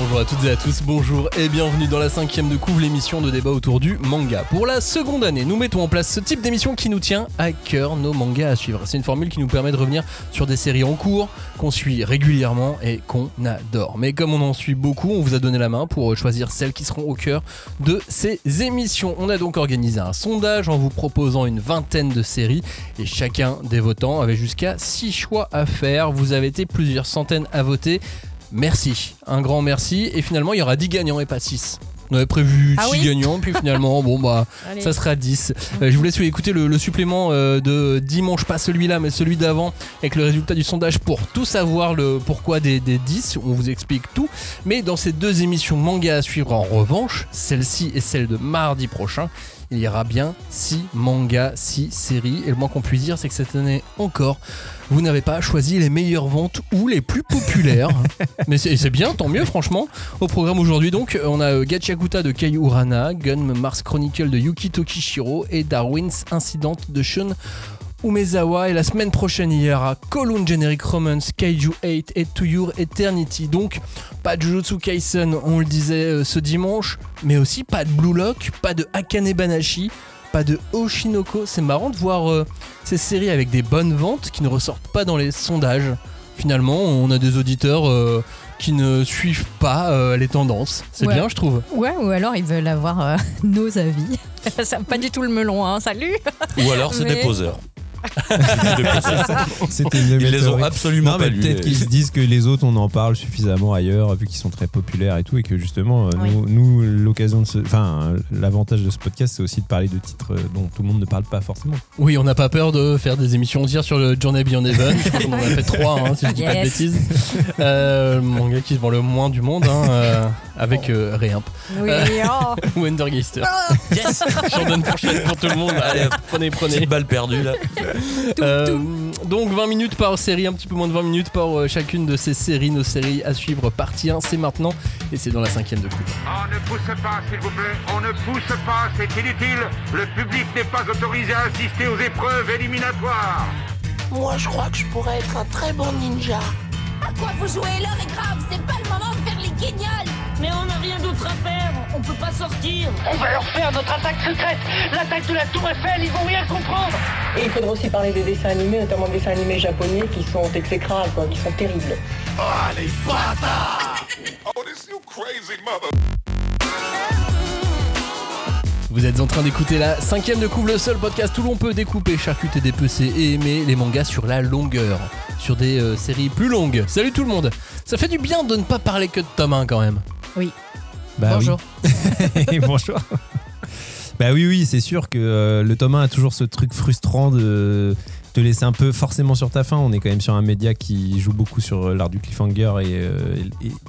Bonjour à toutes et à tous, bonjour et bienvenue dans la 5e de couvre, l'émission de débat autour du manga. Pour la seconde année, nous mettons en place ce type d'émission qui nous tient à cœur, nos mangas à suivre. C'est une formule qui nous permet de revenir sur des séries en cours, qu'on suit régulièrement et qu'on adore. Mais comme on en suit beaucoup, on vous a donné la main pour choisir celles qui seront au cœur de ces émissions. On a donc organisé un sondage en vous proposant une vingtaine de séries et chacun des votants avait jusqu'à 6 choix à faire. Vous avez été plusieurs centaines à voter. Merci, un grand merci. Et finalement, il y aura 10 gagnants et pas 6. On avait prévu 6 gagnants, puis finalement, allez. Ça sera 10. Je vous laisse écouter le supplément de dimanche, pas celui-là, mais celui d'avant, avec le résultat du sondage pour tout savoir le pourquoi des 10. On vous explique tout. Mais dans ces deux émissions manga à suivre, en revanche, celle-ci et celle de mardi prochain, il y aura bien 6 mangas, 6 séries. Et le moins qu'on puisse dire, c'est que cette année encore, vous n'avez pas choisi les meilleures ventes ou les plus populaires. Mais c'est bien, tant mieux franchement. Au programme aujourd'hui donc, on a Gachiakuta de Kei Urana, Gun Mars Chronicle de Yuki Tokishiro et Darwin's Incident de Shun Umezawa. Et la semaine prochaine, il y aura Kowloon Generic Romance, Kaiju 8 et To Your Eternity. Donc, pas de Jujutsu Kaisen, on le disait ce dimanche, mais aussi pas de Blue Lock, pas de Akane Banashi, pas de Oshinoko. C'est marrant de voir ces séries avec des bonnes ventes qui ne ressortent pas dans les sondages. Finalement, on a des auditeurs qui ne suivent pas les tendances. C'est bien, je trouve. Ouais, ou alors ils veulent avoir nos avis. C'est pas du tout le melon, hein. Salut. Ou alors c'est des poseurs. Ils les ont absolument pas lus. Peut-être qu'ils se disent que les autres on en parle suffisamment ailleurs vu qu'ils sont très populaires et tout, et que justement nous l'occasion de l'avantage de ce podcast, c'est aussi de parler de titres dont tout le monde ne parle pas forcément. Oui, on n'a pas peur de faire des émissions entières sur le Journey Beyond Heaven. Je crois qu'on en a fait 3 si je dis pas de bêtises. Le manga qui se vend le moins du monde avec Réimp. Oui, ou Endergeister. Yes. J'en donne pour tout le monde. Allez, prenez. Petite balle perdue là. Donc 20 minutes par série, un petit peu moins de 20 minutes par chacune de ces séries. Nos séries à suivre, partie 1, c'est maintenant et c'est dans la 5e de coupe. On ne pousse pas, s'il vous plaît, on ne pousse pas, c'est inutile. Le public n'est pas autorisé à assister aux épreuves éliminatoires. Moi, je crois que je pourrais être un très bon ninja. À quoi vous jouez? L'heure est grave, c'est pas le moment de faire les guignols. Mais on n'a rien d'autre à faire, on peut pas sortir. On va leur faire notre attaque secrète, l'attaque de la Tour Eiffel, ils vont rien comprendre. Et il faudra aussi parler des dessins animés, notamment des dessins animés japonais qui sont exécrables, qui sont terribles. Oh, les bâtards! Oh, this you crazy mother... Vous êtes en train d'écouter la 5e de couvre, le seul podcast où l'on peut découper, charcuter, dépecer et aimer les mangas sur la longueur, sur des séries plus longues. Salut tout le monde. Ça fait du bien de ne pas parler que de tome 1 quand même. Oui. Bonjour. Oui. Bonjour. Bah oui, c'est sûr que le tome 1 a toujours ce truc frustrant de te laisser un peu forcément sur ta faim. On est quand même sur un média qui joue beaucoup sur l'art du cliffhanger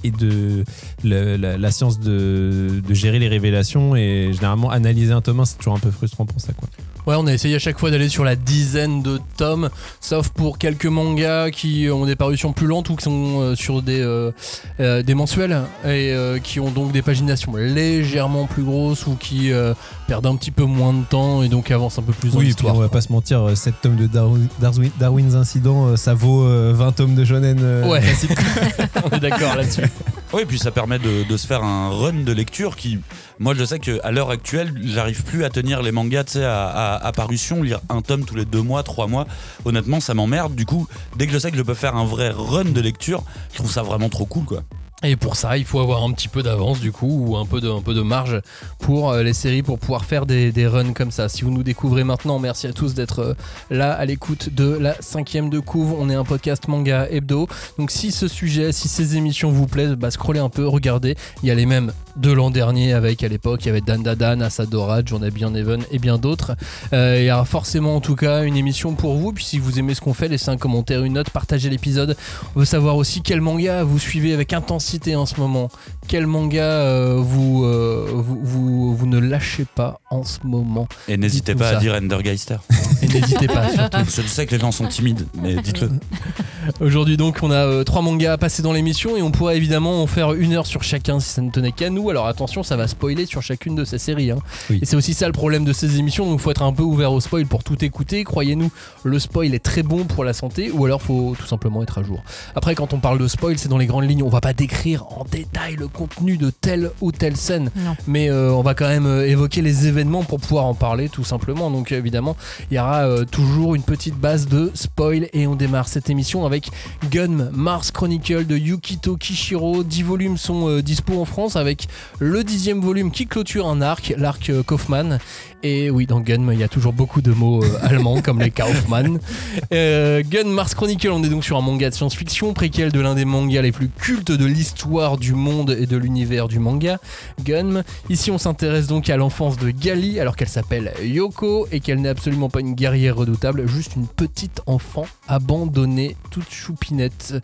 et de la science de gérer les révélations, et généralement analyser un tome 1, c'est toujours un peu frustrant pour ça, quoi. Ouais, on a essayé à chaque fois d'aller sur la dizaine de tomes, sauf pour quelques mangas qui ont des parutions plus lentes ou qui sont sur des mensuels et qui ont donc des paginations légèrement plus grosses ou qui perdent un petit peu moins de temps et donc avancent un peu plus dans l'histoire. Oui, on va pas se mentir, 7 tomes de Darwin's Incident, ça vaut 20 tomes de shonen classique. On est d'accord là-dessus. Oui, et puis ça permet de se faire un run de lecture qui... Moi, je sais qu'à l'heure actuelle, j'arrive plus à tenir les mangas, tu sais, à parution, lire un tome tous les 2 mois, 3 mois. Honnêtement, ça m'emmerde. Du coup, dès que je sais que je peux faire un vrai run de lecture, je trouve ça vraiment trop cool, quoi. Et pour ça, il faut avoir un petit peu d'avance du coup, ou un peu de marge pour les séries, pour pouvoir faire des runs comme ça. Si vous nous découvrez maintenant, merci à tous d'être là à l'écoute de la 5e de couvre. On est un podcast manga hebdo. Donc si ce sujet, si ces émissions vous plaisent, scrollez un peu, regardez. Il y a les mêmes de l'an dernier avec, à l'époque, il y avait Dan Dadan, Asadora, Journey Beyond Heaven et bien d'autres. Il y aura forcément en tout cas une émission pour vous. Puis si vous aimez ce qu'on fait, laissez un commentaire, une note, partagez l'épisode. On veut savoir aussi quel manga vous suivez avec intensité en ce moment. Quel manga vous ne lâchez pas en ce moment. Et n'hésitez pas à dire Endergeister. Et n'hésitez pas surtout. Je sais que les gens sont timides, mais dites-le. Aujourd'hui donc on a 3 mangas à passer dans l'émission et on pourrait évidemment en faire 1 heure sur chacun si ça ne tenait qu'à nous. Alors attention, ça va spoiler sur chacune de ces séries, hein. Oui. Et c'est aussi ça le problème de ces émissions, donc il faut être un peu ouvert au spoil pour tout écouter. Croyez-nous, le spoil est très bon pour la santé, ou alors faut tout simplement être à jour. Après, quand on parle de spoil, c'est dans les grandes lignes, on va pas décrire en détail le contenu de telle ou telle scène. Non. Mais on va quand même évoquer les événements pour pouvoir en parler tout simplement. Donc évidemment, il y aura toujours une petite base de spoil et on démarre cette émission avec Gun Mars Chronicle de Yukito Kishiro. 10 volumes sont dispo en France avec le 10e volume qui clôture un arc, l'arc Kaufman. Et oui, dans Gun, il y a toujours beaucoup de mots allemands comme les Kaufmann. Gun Mars Chronicle, on est donc sur un manga de science-fiction, préquel de l'un des mangas les plus cultes de l'histoire du monde et de l'univers du manga, Gun. Ici, on s'intéresse donc à l'enfance de Gali, alors qu'elle s'appelle Yoko et qu'elle n'est absolument pas une guerrière redoutable, juste une petite enfant abandonnée, toute choupinette,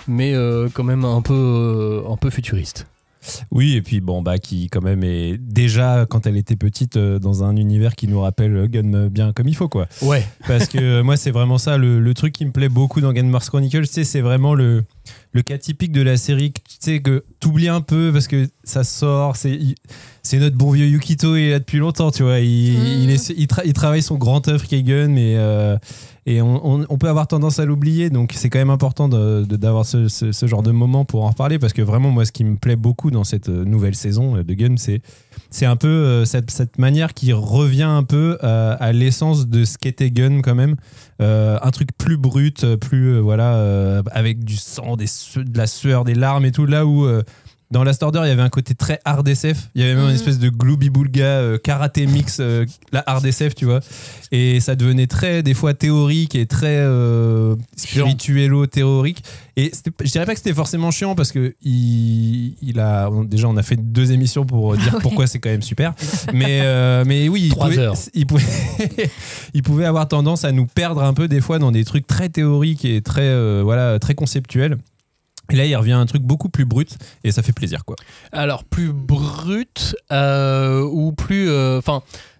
mais quand même un peu futuriste. Oui, et puis qui quand même est déjà, quand elle était petite, dans un univers qui nous rappelle Gun bien comme il faut, quoi. Ouais. Parce que moi, c'est vraiment ça, le truc qui me plaît beaucoup dans Gun Mars Chronicle, c'est vraiment le cas typique de la série, tu sais, que t'oublies un peu parce que ça sort, c'est notre bon vieux Yukito, il est là depuis longtemps, tu vois, il travaille son grand œuvre qui est Gun, et on peut avoir tendance à l'oublier, donc c'est quand même important d'avoir ce genre de moment pour en reparler, parce que vraiment, moi, ce qui me plaît beaucoup dans cette nouvelle saison de Gun, c'est un peu cette manière qui revient un peu à l'essence de ce qu'était Gun quand même, un truc plus brut, plus avec du sang, de la sueur, des larmes et tout, là où dans Last Order il y avait un côté très hard SF, il y avait même une espèce de Glooby Boulga karaté mix, la hard SF, tu vois, et ça devenait très des fois théorique et très spirituello théorique, et je dirais pas que c'était forcément chiant parce que déjà on a fait 2 émissions pour dire pourquoi c'est quand même super, mais oui, 3 heures. Il pouvait avoir tendance à nous perdre un peu des fois dans des trucs très théoriques et très très conceptuels. Et là, il revient à un truc beaucoup plus brut et ça fait plaisir, quoi. Alors, plus brut ou plus...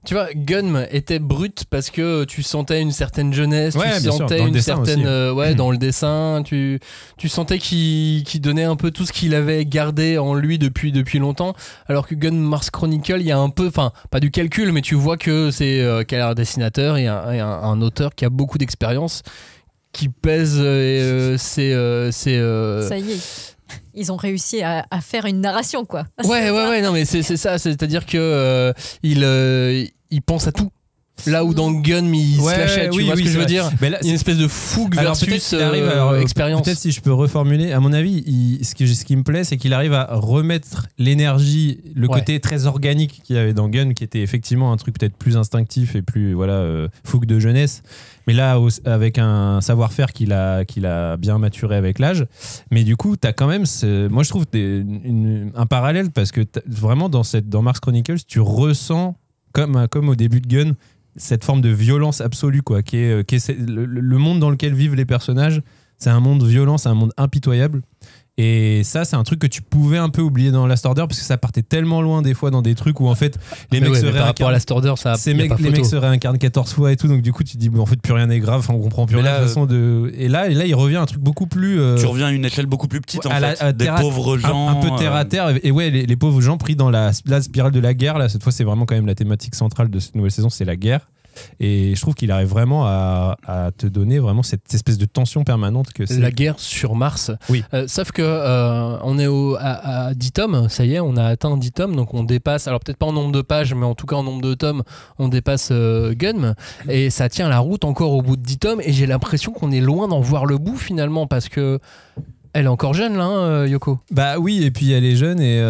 tu vois, Gun était brut parce que tu sentais une certaine jeunesse, tu sentais une certaine... dans le dessin, tu sentais qu'il donnait un peu tout ce qu'il avait gardé en lui depuis longtemps, alors que Gun Mars Chronicle, il y a un peu... Enfin, pas du calcul, mais tu vois que c'est qu'il y a un dessinateur et un auteur qui a beaucoup d'expérience, qui pèse ça y est, ils ont réussi à faire une narration, quoi. Ouais, non mais c'est ça, c'est-à-dire que il pense à tout. Là où dans Gun, il se lâchait, tu vois ce que je veux dire. Là, il y a une espèce de fougue versus expérience. Peut-être si je peux reformuler, à mon avis, ce qui me plaît, c'est qu'il arrive à remettre l'énergie, le côté très organique qu'il y avait dans Gun, qui était effectivement un truc peut-être plus instinctif et plus fougue de jeunesse. Mais là, avec un savoir-faire qu'il a bien maturé avec l'âge. Mais du coup, t'as quand même, moi je trouve un parallèle, parce que vraiment dans Mars Chronicles, tu ressens, comme au début de Gun, cette forme de violence absolue, quoi, qui est le monde dans lequel vivent les personnages. C'est un monde violent, c'est un monde impitoyable. Et ça, c'est un truc que tu pouvais un peu oublier dans Last Order, parce que ça partait tellement loin des fois dans des trucs où en fait les mecs se réincarnent. Par rapport à Last Order, les mecs se réincarnent 14 fois et tout, donc du coup tu te dis en fait plus rien n'est grave, on comprend plus rien de façon de. Et là il revient à un truc beaucoup plus. Tu reviens à une échelle beaucoup plus petite, en fait. Des pauvres gens. Un peu terre à terre. Et ouais, les pauvres gens pris dans la spirale de la guerre. Là, cette fois, c'est vraiment quand même la thématique centrale de cette nouvelle saison, c'est la guerre. Et je trouve qu'il arrive vraiment à te donner vraiment cette espèce de tension permanente que c'est. La guerre sur Mars. Oui. Sauf que on est à 10 tomes, ça y est, on a atteint 10 tomes, donc on dépasse, alors peut-être pas en nombre de pages, mais en tout cas en nombre de tomes, on dépasse Gun, et ça tient la route encore au bout de 10 tomes, et j'ai l'impression qu'on est loin d'en voir le bout finalement, parce que elle est encore jeune là, hein, Yoko. Bah oui, et puis elle est jeune, et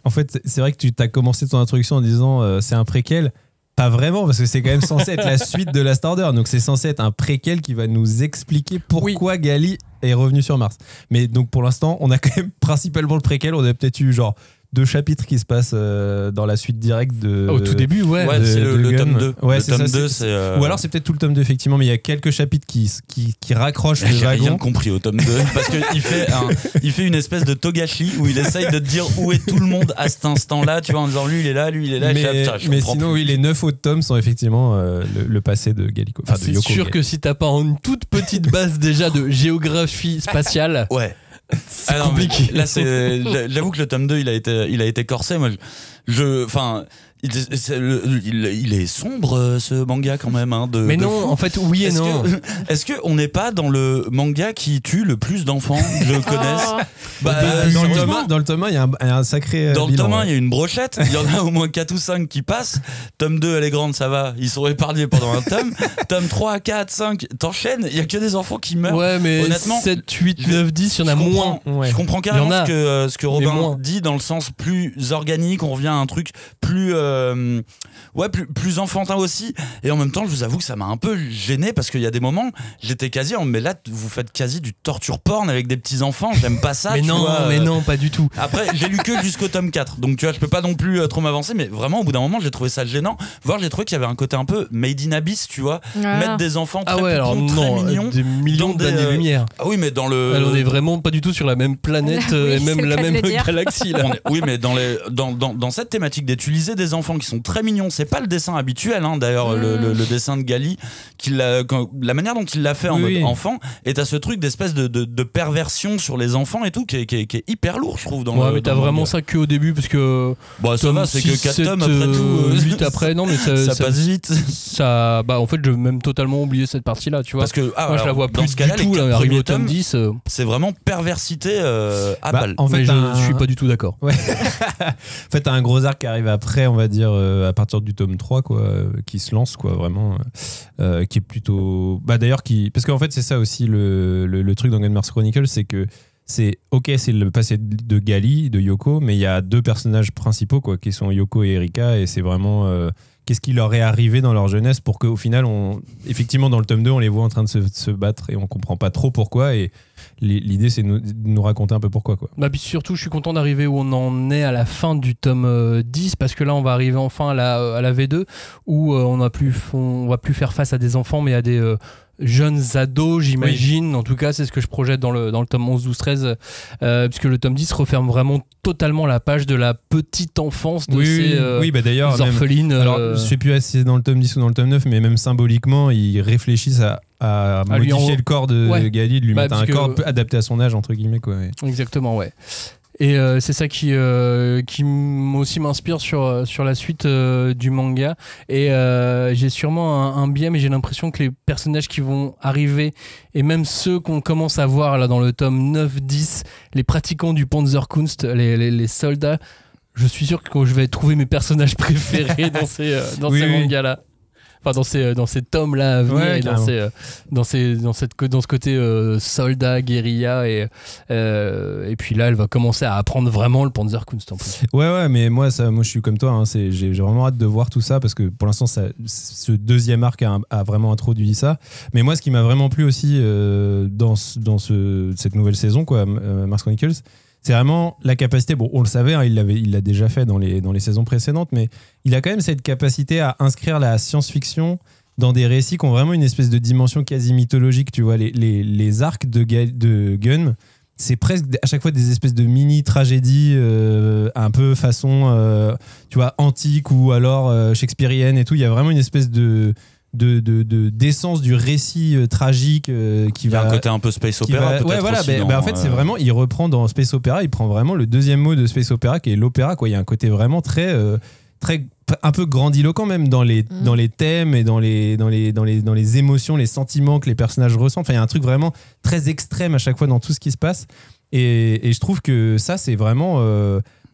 en fait c'est vrai que tu as commencé ton introduction en disant c'est un préquel. Pas vraiment, parce que c'est quand même censé être la suite de Last Order, donc c'est censé être un préquel qui va nous expliquer pourquoi Gali est revenu sur Mars. Mais donc pour l'instant, on a quand même principalement le préquel. On a peut-être eu genre 2 chapitres qui se passent dans la suite directe de. Au tout début, c'est le tome 2. Ouais, le tome 2, c'est. Ou alors c'est peut-être tout le tome 2, effectivement, mais il y a quelques chapitres qui raccrochent le wagon. J'ai rien compris au tome 2, parce qu'il fait une espèce de Togashi où il essaye de te dire où est tout le monde à cet instant-là, tu vois, en disant lui il est là. Mais sinon, oui, les 9 autres tomes sont effectivement le passé de Gallico. Enfin, c'est sûr que si t'as pas une toute petite base déjà de géographie spatiale. Ouais. C'est compliqué. Là, j'avoue que le tome 2, il a été corsé. Moi, il est sombre ce manga quand même. Hein, mais de non, fou. en fait, oui et non. Est-ce qu'on n'est pas dans le manga qui tue le plus d'enfants que je connaisse? Dans le tome 1, il y a un sacré. Dans le bilan, tome 1, ouais. il y a une brochette. Il y en a au moins 4 ou 5 qui passent. Tome 2, elle est grande, ça va. Ils sont épargnés pendant un tome. Tome 3, 4, 5, t'enchaînes. Il y a que des enfants qui meurent. Ouais, mais honnêtement, 7, 8, 9, 10, il y en a moins. Je comprends carrément Il y en a, ce que Robin moins. dit dans le sens plus organique. On revient à un truc plus enfantin aussi. Et en même temps, je vous avoue que ça m'a un peu gêné parce qu'il y a des moments, j'étais quasi mais là, vous faites quasi du torture porn avec des petits enfants. J'aime pas ça. Mais non, mais non, pas du tout. Après, j'ai lu que jusqu'au tome 4. Donc, tu vois, je peux pas non plus trop m'avancer. Mais vraiment, au bout d'un moment, j'ai trouvé ça gênant. Voire, j'ai trouvé qu'il y avait un côté un peu Made in Abyss, tu vois. Mettre des enfants très poupons, très mignons. Des millions d'années-lumière. Ah oui, mais dans le. Alors, on est vraiment pas du tout sur la même planète et même la même galaxie. Là. Oui, mais dans cette thématique d'utiliser des enfants qui sont très mignons, c'est pas le dessin habituel. Hein, d'ailleurs, le dessin de Gali, la manière dont il l'a fait en mode enfant, est à ce truc d'espèce de perversion sur les enfants et tout, qui est hyper lourd, je trouve. Mais t'as vraiment ça qu'au début, parce que. Bah, ça va, c'est que 4 tomes après tout. 8 après, non, mais ça passe vite. En fait, j'ai même totalement oublié cette partie-là, tu vois. Parce que, moi, je la vois plus ce cas-là, du tout, là, arrivé au tome 10. C'est vraiment perversité à balle. En fait, mais je suis pas du tout d'accord. Ouais. En fait, t'as un gros arc qui arrive après, on va dire, à partir du tome 3, quoi, qui se lance, quoi, vraiment, qui est plutôt. D'ailleurs, parce qu'en fait, c'est ça aussi le truc dans Gunmars Chronicles, c'est que c'est le passé de Gali, de Yoko, mais il y a 2 personnages principaux, quoi, qui sont Yoko et Erika, et c'est vraiment qu'est-ce qui leur est arrivé dans leur jeunesse pour qu'au final, effectivement, dans le tome 2, on les voit en train de se battre et on comprend pas trop pourquoi. Et l'idée, c'est de nous raconter un peu pourquoi, quoi. Puis surtout, je suis content d'arriver où on en est à la fin du tome 10, parce que là, on va arriver enfin à la V2, où on va plus faire face à des enfants, mais à des jeunes ados, j'imagine. Oui. En tout cas, c'est ce que je projette dans le tome 11, 12, 13, puisque le tome 10 referme vraiment totalement la page de la petite enfance de ces d'ailleurs, orphelines. Même, alors, je sais plus si c'est dans le tome 10 ou dans le tome 9, mais même symboliquement, ils réfléchissent à modifier le corps de Gali, de lui mettre un corps adapté à son âge, entre guillemets, quoi. Ouais. Exactement, ouais. Et c'est ça qui aussi m'inspire sur la suite du manga. Et j'ai sûrement un biais, mais j'ai l'impression que les personnages qui vont arriver, et même ceux qu'on commence à voir là dans le tome 9-10, les pratiquants du Panzerkunst, les soldats, je suis sûr que je vais trouver mes personnages préférés dans ces mangas-là. Enfin, dans ces tomes-là à venir, et dans ce côté soldat, guérilla, et puis là, elle va commencer à apprendre vraiment le Panzerkunst en plus. Ouais, mais moi, je suis comme toi, hein, j'ai vraiment hâte de voir tout ça, parce que pour l'instant, ce deuxième arc a vraiment introduit ça. Mais moi, ce qui m'a vraiment plu aussi dans cette nouvelle saison, quoi, Mars Chronicles, c'est vraiment la capacité, on le savait, hein, il l'a déjà fait dans les saisons précédentes, mais il a quand même cette capacité à inscrire la science-fiction dans des récits qui ont vraiment une espèce de dimension quasi mythologique, tu vois. Les arcs de Gun, c'est presque à chaque fois des espèces de mini-tragédies un peu façon, tu vois, antique ou alors shakespearienne et tout. Il y a vraiment une espèce d'essence du récit tragique qui va. Il y a un côté un peu space opéra, peut-être. Ouais, voilà. Aussi en fait, c'est vraiment, il reprend dans space opéra, il prend vraiment le deuxième mot de space opéra qui est l'opéra, quoi. Il y a un côté vraiment très un peu grandiloquent même dans les thèmes et dans les émotions, les sentiments que les personnages ressentent. Enfin, il y a un truc vraiment très extrême à chaque fois dans tout ce qui se passe. Et je trouve que ça, c'est vraiment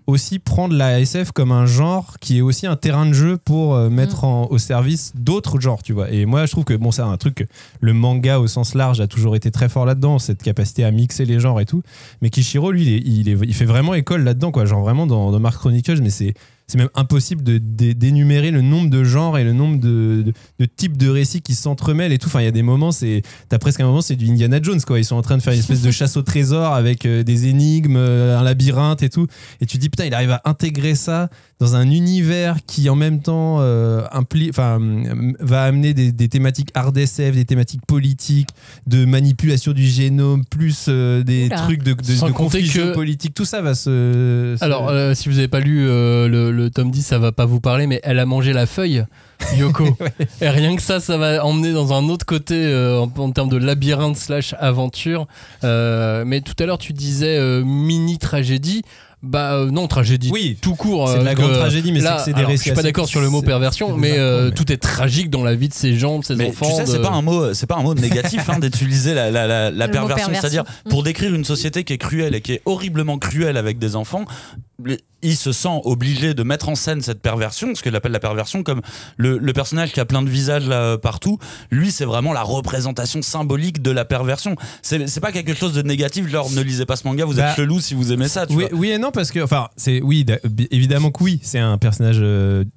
aussi prendre la SF comme un genre qui est aussi un terrain de jeu pour mettre au service d'autres genres, tu vois. Et moi, je trouve que c'est un truc que le manga au sens large a toujours été très fort là-dedans, cette capacité à mixer les genres et tout. Mais Kishiro, lui, il fait vraiment école là-dedans, quoi. Genre vraiment dans Mars Chronicles, mais c'est même impossible d'énumérer le nombre de genres et le nombre de types de récits qui s'entremêlent et tout. Enfin, il y a des moments, t'as presque un moment, c'est du Indiana Jones, quoi. Ils sont en train de faire une espèce de chasse au trésor avec des énigmes, un labyrinthe et tout. Et tu te dis, putain, il arrive à intégrer ça dans un univers qui, en même temps, va amener des thématiques hard SF, des thématiques politiques, de manipulation du génome, plus des trucs de conflits géopolitiques. Tout ça va se... Alors, si vous n'avez pas lu le tome 10, ça va pas vous parler, mais elle a mangé la feuille, Yoko. Ouais. Et rien que ça va emmener dans un autre côté en termes de labyrinthe / aventure. Mais tout à l'heure, tu disais mini-tragédie. Non, tragédie. Oui, tout court. c'est de la grande tragédie, mais là, c'est que c'est des récits. Je suis pas d'accord sur le mot perversion, mais tout est tragique dans la vie de ces gens, de ces enfants. Tu sais, c'est pas un mot négatif d'utiliser la perversion. C'est-à-dire, pour décrire une société qui est cruelle et qui est horriblement cruelle avec des enfants, il se sent obligé de mettre en scène cette perversion, ce qu'il appelle la perversion, comme le personnage qui a plein de visages là, partout. Lui, c'est vraiment la représentation symbolique de la perversion. C'est pas quelque chose de négatif, genre ne lisez pas ce manga, vous êtes chelou si vous aimez ça. Oui et non, parce que, évidemment que oui, c'est un personnage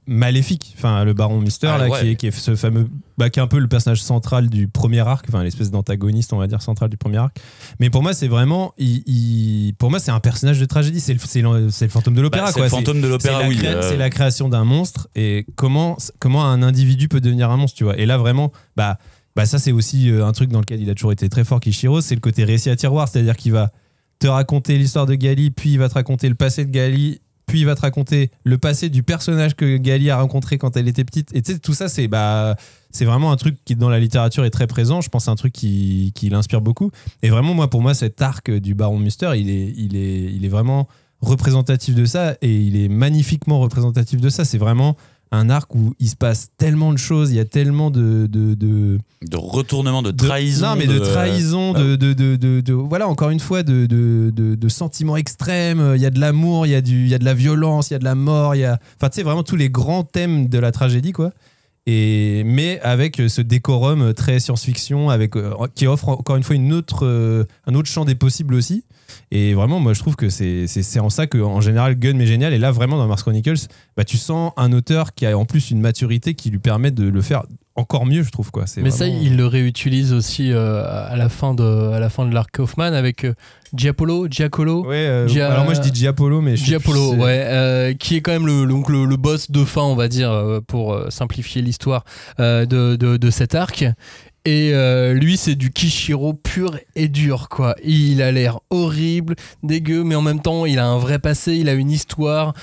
maléfique. Enfin, le baron Mister, qui est ce fameux. Qui est un peu le personnage central du premier arc, enfin l'espèce d'antagoniste, on va dire, central du premier arc. Mais pour moi, c'est vraiment. Pour moi, c'est un personnage de tragédie. C'est le fantôme de l'opéra. C'est le fantôme de l'opéra, oui. C'est la création d'un monstre et comment un individu peut devenir un monstre, tu vois. Et là, vraiment, ça, c'est aussi un truc dans lequel il a toujours été très fort, Kishiro, c'est le côté récit à tiroir. C'est-à-dire qu'il va te raconter l'histoire de Gali, puis il va te raconter le passé de Gali, puis il va te raconter le passé du personnage que Gali a rencontré quand elle était petite. Et tu sais, tout ça, c'est vraiment un truc qui, dans la littérature, est très présent. Je pense que c'est un truc qui l'inspire beaucoup. Et vraiment, pour moi, cet arc du Baron Mister, il est vraiment représentatif de ça, et il est magnifiquement représentatif de ça. C'est vraiment un arc où il se passe tellement de choses, il y a tellement de retournements, de trahison. Non, mais de trahison, voilà, encore une fois, de sentiments extrêmes. Il y a de l'amour, il y a de la violence, il y a de la mort, enfin, tu sais, vraiment tous les grands thèmes de la tragédie, quoi. Mais avec ce décorum très science-fiction, qui offre encore une fois un autre champ des possibles aussi. Et vraiment, moi, je trouve que c'est en ça qu'en général, Gunm est génial. Et là, vraiment, dans Mars Chronicles, tu sens un auteur qui a en plus une maturité qui lui permet de le faire encore mieux, je trouve, quoi. Mais ça, il le réutilise aussi à la fin de l'arc Kaufman avec Giaccolo. Ouais, alors moi je dis Giappolo, mais Giappolo, qui est quand même le boss de fin, on va dire, pour simplifier l'histoire de cet arc. Et lui, c'est du Kishiro pur et dur, quoi. Il a l'air horrible, dégueu, mais en même temps, il a un vrai passé, il a une histoire.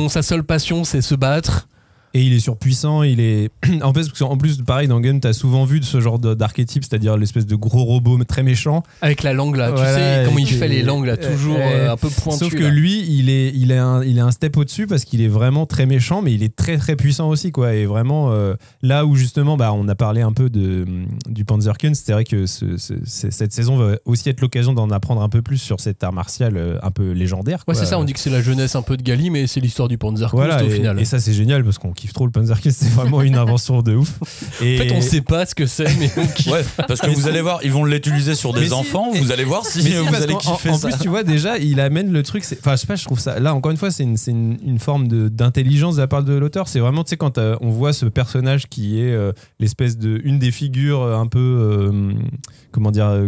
Sa seule passion, c'est se battre. Et il est surpuissant, il est. En plus, pareil, dans Gun, t'as souvent vu de ce genre d'archétype, c'est-à-dire l'espèce de gros robot très méchant. Avec la langue là, tu sais comment il fait les langues là, toujours un peu pointues. Sauf que lui, il est un step au-dessus parce qu'il est vraiment très méchant, mais il est très très puissant aussi, quoi. Et vraiment, là où justement, on a parlé un peu du Panzerkunst, c'est vrai que cette saison va aussi être l'occasion d'en apprendre un peu plus sur cet art martial un peu légendaire, quoi. Ouais, c'est ça, on dit que c'est la jeunesse un peu de Gali, mais c'est l'histoire du Panzerkunst au final. Et ça, c'est génial parce qu'on kiffe trop le Panzerkunst, c'est vraiment une invention de ouf. En fait, on sait pas ce que c'est, mais on kiffe. Ouais, parce que vous allez voir, ils vont l'utiliser sur des enfants, vous allez voir si vous allez kiffer ça. En plus, tu vois, déjà, il amène le truc, enfin, je sais pas, je trouve ça, là, encore une fois, c'est une forme d'intelligence de la part de l'auteur. C'est vraiment, tu sais, quand on voit ce personnage qui est l'espèce une des figures un peu,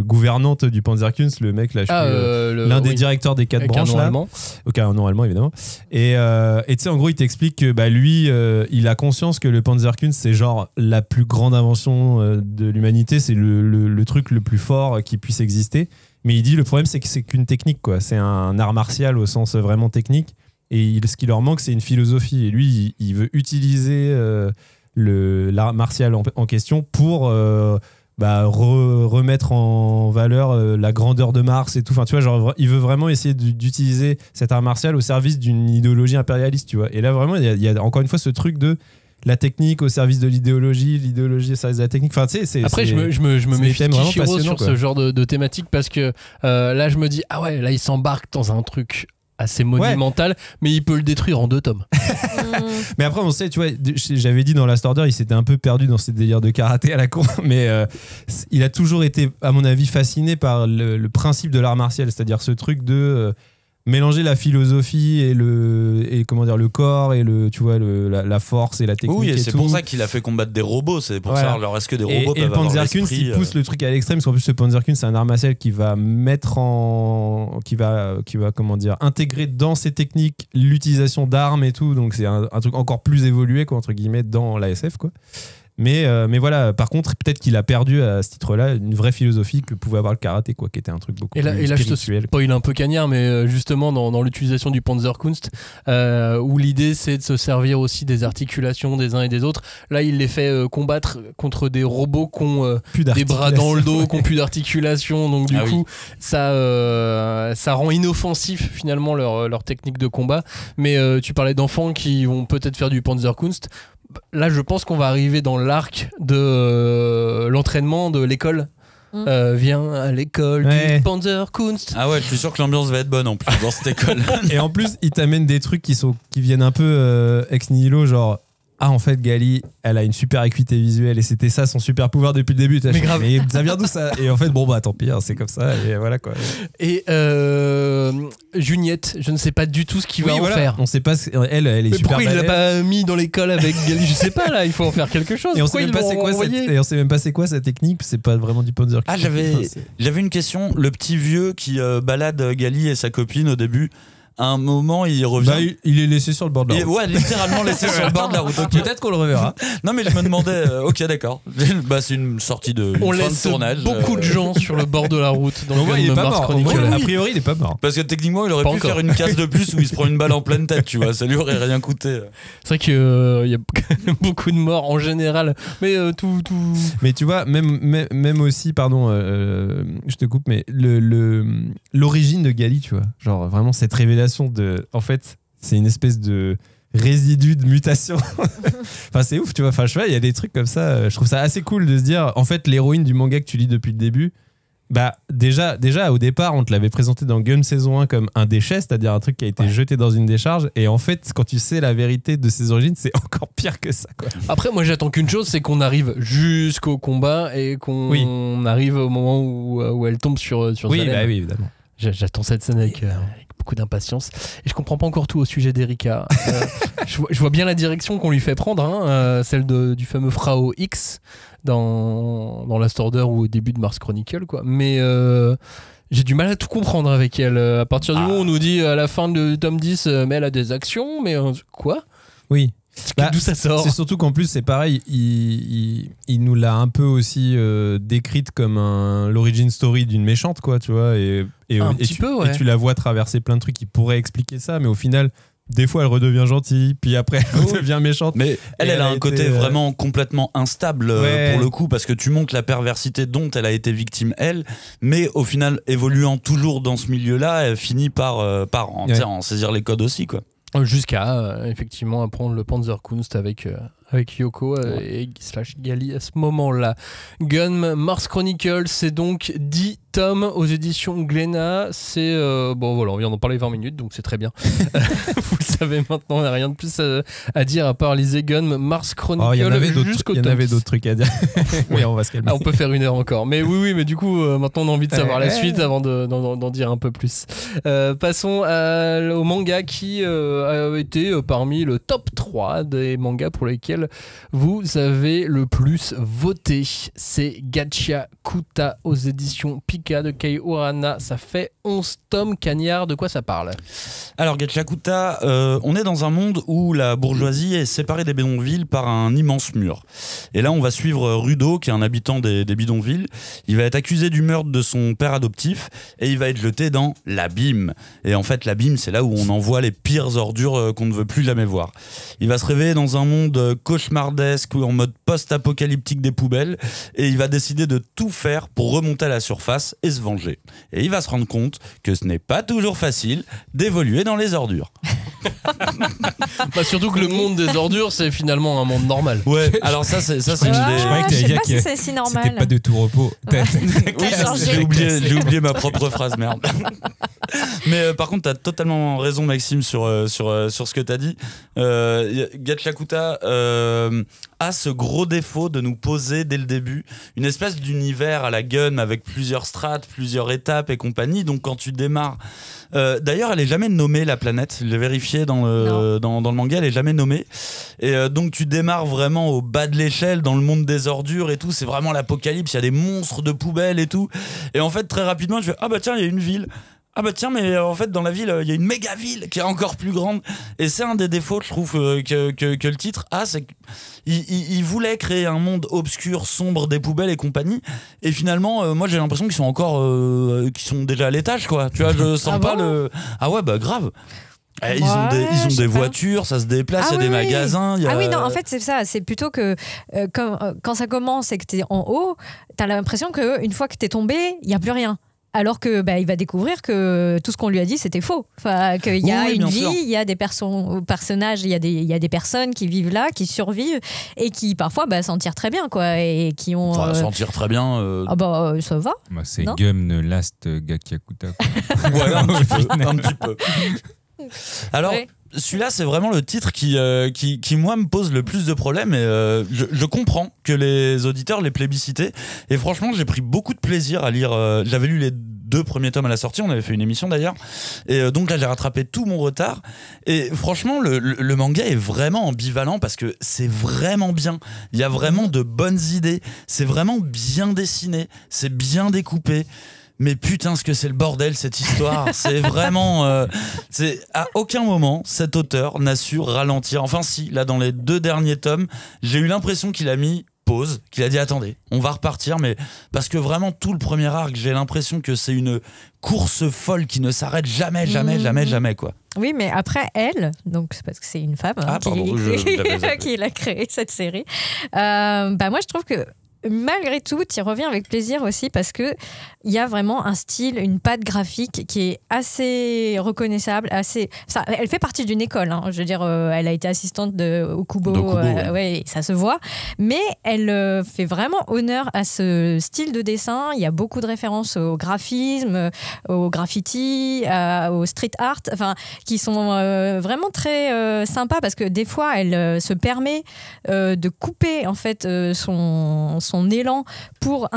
gouvernante du Panzerkunst, le mec, là, l'un des directeurs des 4 branches, là. Ok, un nom allemand, évidemment. Et tu sais, en gros, il t'explique que lui, il a conscience que le Panzerkunst, c'est genre la plus grande invention de l'humanité, c'est le truc le plus fort qui puisse exister. Mais il dit le problème, c'est que c'est qu'une technique, quoi. C'est un art martial au sens vraiment technique. Et ce qui leur manque, c'est une philosophie. Et lui, il veut utiliser l'art martial en question pour remettre en valeur la grandeur de Mars et tout. Enfin, tu vois, genre, il veut vraiment essayer d'utiliser cet art martial au service d'une idéologie impérialiste, tu vois. Et là, vraiment, il y a encore une fois ce truc de la technique au service de l'idéologie au service de la technique. Enfin, tu sais, après, je me méfie de Kishiro sur ce genre de thématique parce que là, je me dis, ah ouais, là, il s'embarque dans un truc assez monumental, mais il peut le détruire en 2 tomes. Mais après, on sait, tu vois, j'avais dit dans Last Order, il s'était un peu perdu dans ses délires de karaté à la con, mais il a toujours été, à mon avis, fasciné par le principe de l'art martial, c'est-à-dire ce truc de mélanger la philosophie et le corps et la force et la technique. Oui, et c'est tout. pour ça qu'il a fait combattre des robots. C'est pour ça. Alors, est-ce que des robots peuvent avoir l'esprit ? Et le Panzerkunst, il pousse le truc à l'extrême, parce qu'en plus, le Panzerkunst, c'est un art martial qui va intégrer dans ses techniques l'utilisation d'armes et tout. Donc, c'est un truc encore plus évolué, quoi, entre guillemets, dans l'ASF, quoi. Mais voilà, par contre, peut-être qu'il a perdu à ce titre-là une vraie philosophie que pouvait avoir le karaté, quoi, qui était un truc beaucoup plus là, je te spirituel. spoil un peu cagnard, mais justement dans l'utilisation du Panzerkunst, où l'idée c'est de se servir aussi des articulations des uns et des autres. Là, il les fait combattre contre des robots qui ont des bras dans le dos, qui n'ont plus d'articulation. Donc du coup, ça rend inoffensif finalement leur technique de combat. Mais tu parlais d'enfants qui vont peut-être faire du Panzerkunst. Là, je pense qu'on va arriver dans l'arc de l'entraînement de l'école. Viens à l'école du Panzerkunst. Ah ouais, je suis sûr que l'ambiance va être bonne en plus dans cette école. Et en plus, ils t'amènent des trucs qui viennent un peu ex nihilo, genre en fait Gali, elle a une super acuité visuelle et c'était ça son super pouvoir depuis le début. Mais grave. Mais ça vient d'où ça? Et en fait, bon bah tant pis, hein, c'est comme ça et voilà quoi. Et Juniette, je ne sais pas du tout ce qu'il va en faire. On sait pas, elle est mais super pourquoi il l'a balèze. pas mis dans l'école avec Gali? Je sais pas là, il faut en faire quelque chose. Et on sait même pas c'est quoi sa technique, c'est pas vraiment du Panzer. Ah, j'avais une question. Le petit vieux qui balade Gali et sa copine au début, à un moment il revient. Bah, il est laissé sur le bord de la route. Ouais, littéralement laissé sur le bord de la route. Okay. Peut-être qu'on le reverra. Non, mais je me demandais. Ok, d'accord. Bah, c'est une sortie de on fin laisse de tournage. Beaucoup de gens sur le bord de la route. Dans il est pas Mars mort. Chronicle. A priori, il est pas mort. Parce que techniquement, il aurait Pas pu encore. faire une case de plus où il se prend une balle en pleine tête, tu vois. Ça lui aurait rien coûté. C'est vrai qu'il y a beaucoup de morts en général. Mais tout. Mais tu vois, même aussi, pardon, je te coupe, mais l'origine de Gali, tu vois, genre vraiment cette révélation de, en fait, c'est une espèce de résidu de mutation. Enfin, c'est ouf, tu vois. Enfin, je sais pas, il y a des trucs comme ça. Je trouve ça assez cool de se dire, en fait, l'héroïne du manga que tu lis depuis le début, bah déjà au départ, on te l'avait présenté dans Gun saison 1 comme un déchet, c'est-à-dire un truc qui a été jeté dans une décharge. Et en fait, quand tu sais la vérité de ses origines, c'est encore pire que ça, quoi. Après, moi, j'attends qu'une chose, c'est qu'on arrive jusqu'au combat et qu'on arrive au moment où elle tombe sur Zalem. Bah oui, évidemment. J'attends cette scène avec beaucoup d'impatience. Et je comprends pas encore tout au sujet d'Erika. Je vois bien la direction qu'on lui fait prendre, hein, celle du fameux Frau X dans Last Order ou au début de Mars Chronicle, quoi. Mais j'ai du mal à tout comprendre avec elle. À partir du moment où on nous dit à la fin de tome 10, mais elle a des actions, mais quoi? Oui. D'où ça sort? C'est surtout qu'en plus, c'est pareil, il nous l'a un peu aussi décrite comme l'origin story d'une méchante, quoi, tu vois. Et tu la vois traverser plein de trucs qui pourraient expliquer ça, mais au final, des fois, elle redevient gentille, puis après, elle redevient méchante. Mais elle a un côté vraiment complètement instable pour le coup, parce que tu montres la perversité dont elle a été victime, elle, mais au final, évoluant toujours dans ce milieu-là, elle finit par en saisir les codes aussi, quoi. Jusqu'à effectivement apprendre le Panzerkunst avec Yoko et / Gali à ce moment-là. Gun Mars Chronicle, c'est donc 10 tomes aux éditions Glénat. C'est bon voilà, on vient d'en parler 20 minutes, donc c'est très bien. Vous le savez maintenant, on n'a rien de plus à dire à part lisez Gun Mars Chronicle. Il y en avait d'autres trucs à dire. Oui, on va se calmer. On peut faire une heure encore. Mais oui, mais du coup, maintenant on a envie de savoir la suite avant d'en dire un peu plus. Passons au manga qui a été parmi le top 3 des mangas pour lesquels vous avez le plus voté. C'est Gachakuta aux éditions Pika de Kei Urana. Ça fait 11 tomes. Cagnard, de quoi ça parle? Alors Gachakuta, on est dans un monde où la bourgeoisie est séparée des bidonvilles par un immense mur. Et là on va suivre Rudo, qui est un habitant des bidonvilles. Il va être accusé du meurtre de son père adoptif et il va être jeté dans l'abîme. Et en fait l'abîme, c'est là où on envoie les pires ordures qu'on ne veut plus jamais voir. Il va se réveiller dans un monde cauchemardesque ou en mode post-apocalyptique des poubelles et il va décider de tout faire pour remonter à la surface et se venger. Et il va se rendre compte que ce n'est pas toujours facile d'évoluer dans les ordures. Bah surtout que le monde des ordures, c'est finalement un monde normal. Ouais, alors ça c'est une idée. Je sais pas si c'est si normal. C'était pas de tout repos. Oui, j'ai oublié ma propre phrase, merde. Mais par contre, t'as totalement raison, Maxime, sur ce que t'as dit. Gachakuta a ce gros défaut de nous poser dès le début une espèce d'univers à la Gun avec plusieurs strates, plusieurs étapes et compagnie. Donc quand tu démarres, d'ailleurs, elle est jamais nommée, la planète. Je l'ai vérifié dans le manga, elle est jamais nommée. Et donc tu démarres vraiment au bas de l'échelle, dans le monde des ordures et tout. C'est vraiment l'apocalypse. Il y a des monstres de poubelles et tout. Et en fait, très rapidement, je fais ah bah tiens, il y a une ville. ah bah tiens, mais en fait dans la ville il y a une méga ville qui est encore plus grande, et c'est un des défauts je trouve que le titre a, c'est qu'il voulait créer un monde obscur, sombre, des poubelles et compagnie, et finalement moi j'ai l'impression qu'ils sont encore qu'ils sont déjà à l'étage quoi, tu vois, je sens pas le... Ah ouais bah grave. Ils ont des voitures, ça se déplace, il y a des magasins. Ah oui, non, en fait, c'est ça. C'est plutôt que quand ça commence et que t'es en haut, t'as l'impression qu'une fois que t'es tombé, il n'y a plus rien. Alors que il va découvrir que tout ce qu'on lui a dit c'était faux. Enfin, qu'il y a une vie, il y a des personnages, il y a des personnes qui vivent là, qui survivent et qui parfois s'en tirent très bien quoi, et qui ont. S'en tirent très bien. Ah bah ça va. Bah, c'est Gum ne Last Gakyakuta. Ouais, un petit peu. Alors. Ouais. Celui-là, c'est vraiment le titre qui moi, me pose le plus de problèmes. Et je comprends que les auditeurs l'aient plébiscité. Et franchement, j'ai pris beaucoup de plaisir à lire. J'avais lu les 2 premiers tomes à la sortie. On avait fait une émission d'ailleurs. Et donc là, j'ai rattrapé tout mon retard. Et franchement, le manga est vraiment ambivalent parce que c'est vraiment bien. Il y a vraiment de bonnes idées. C'est vraiment bien dessiné. C'est bien découpé. Mais putain, ce que c'est le bordel cette histoire. C'est vraiment... à aucun moment, cet auteur n'a su ralentir. Enfin si, là dans les 2 derniers tomes, j'ai eu l'impression qu'il a mis pause, qu'il a dit attendez, on va repartir, mais parce que vraiment tout le premier arc, j'ai l'impression que c'est une course folle qui ne s'arrête jamais quoi. Oui, mais après elle, donc c'est parce que c'est une femme qui l'a créé cette série. Moi je trouve que malgré tout, tu y reviens avec plaisir aussi parce que il y a vraiment un style, une patte graphique qui est assez reconnaissable, elle fait partie d'une école. Hein. Je veux dire, elle a été assistante de Okubo, ouais, ça se voit. Mais elle fait vraiment honneur à ce style de dessin. Il y a beaucoup de références au graphisme, au graffiti, au street art, enfin, qui sont vraiment très sympas parce que des fois, elle se permet de couper en fait son élan pour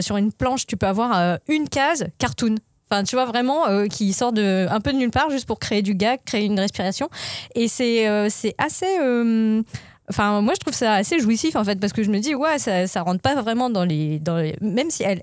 sur une planche, tu peux avoir une case cartoon. Enfin, tu vois, vraiment, qui sort un peu de nulle part juste pour créer du gag, créer une respiration. Et c'est assez... Enfin, moi, je trouve ça assez jouissif, en fait, parce que je me dis, ouais, ça rentre pas vraiment dans les... Même si elle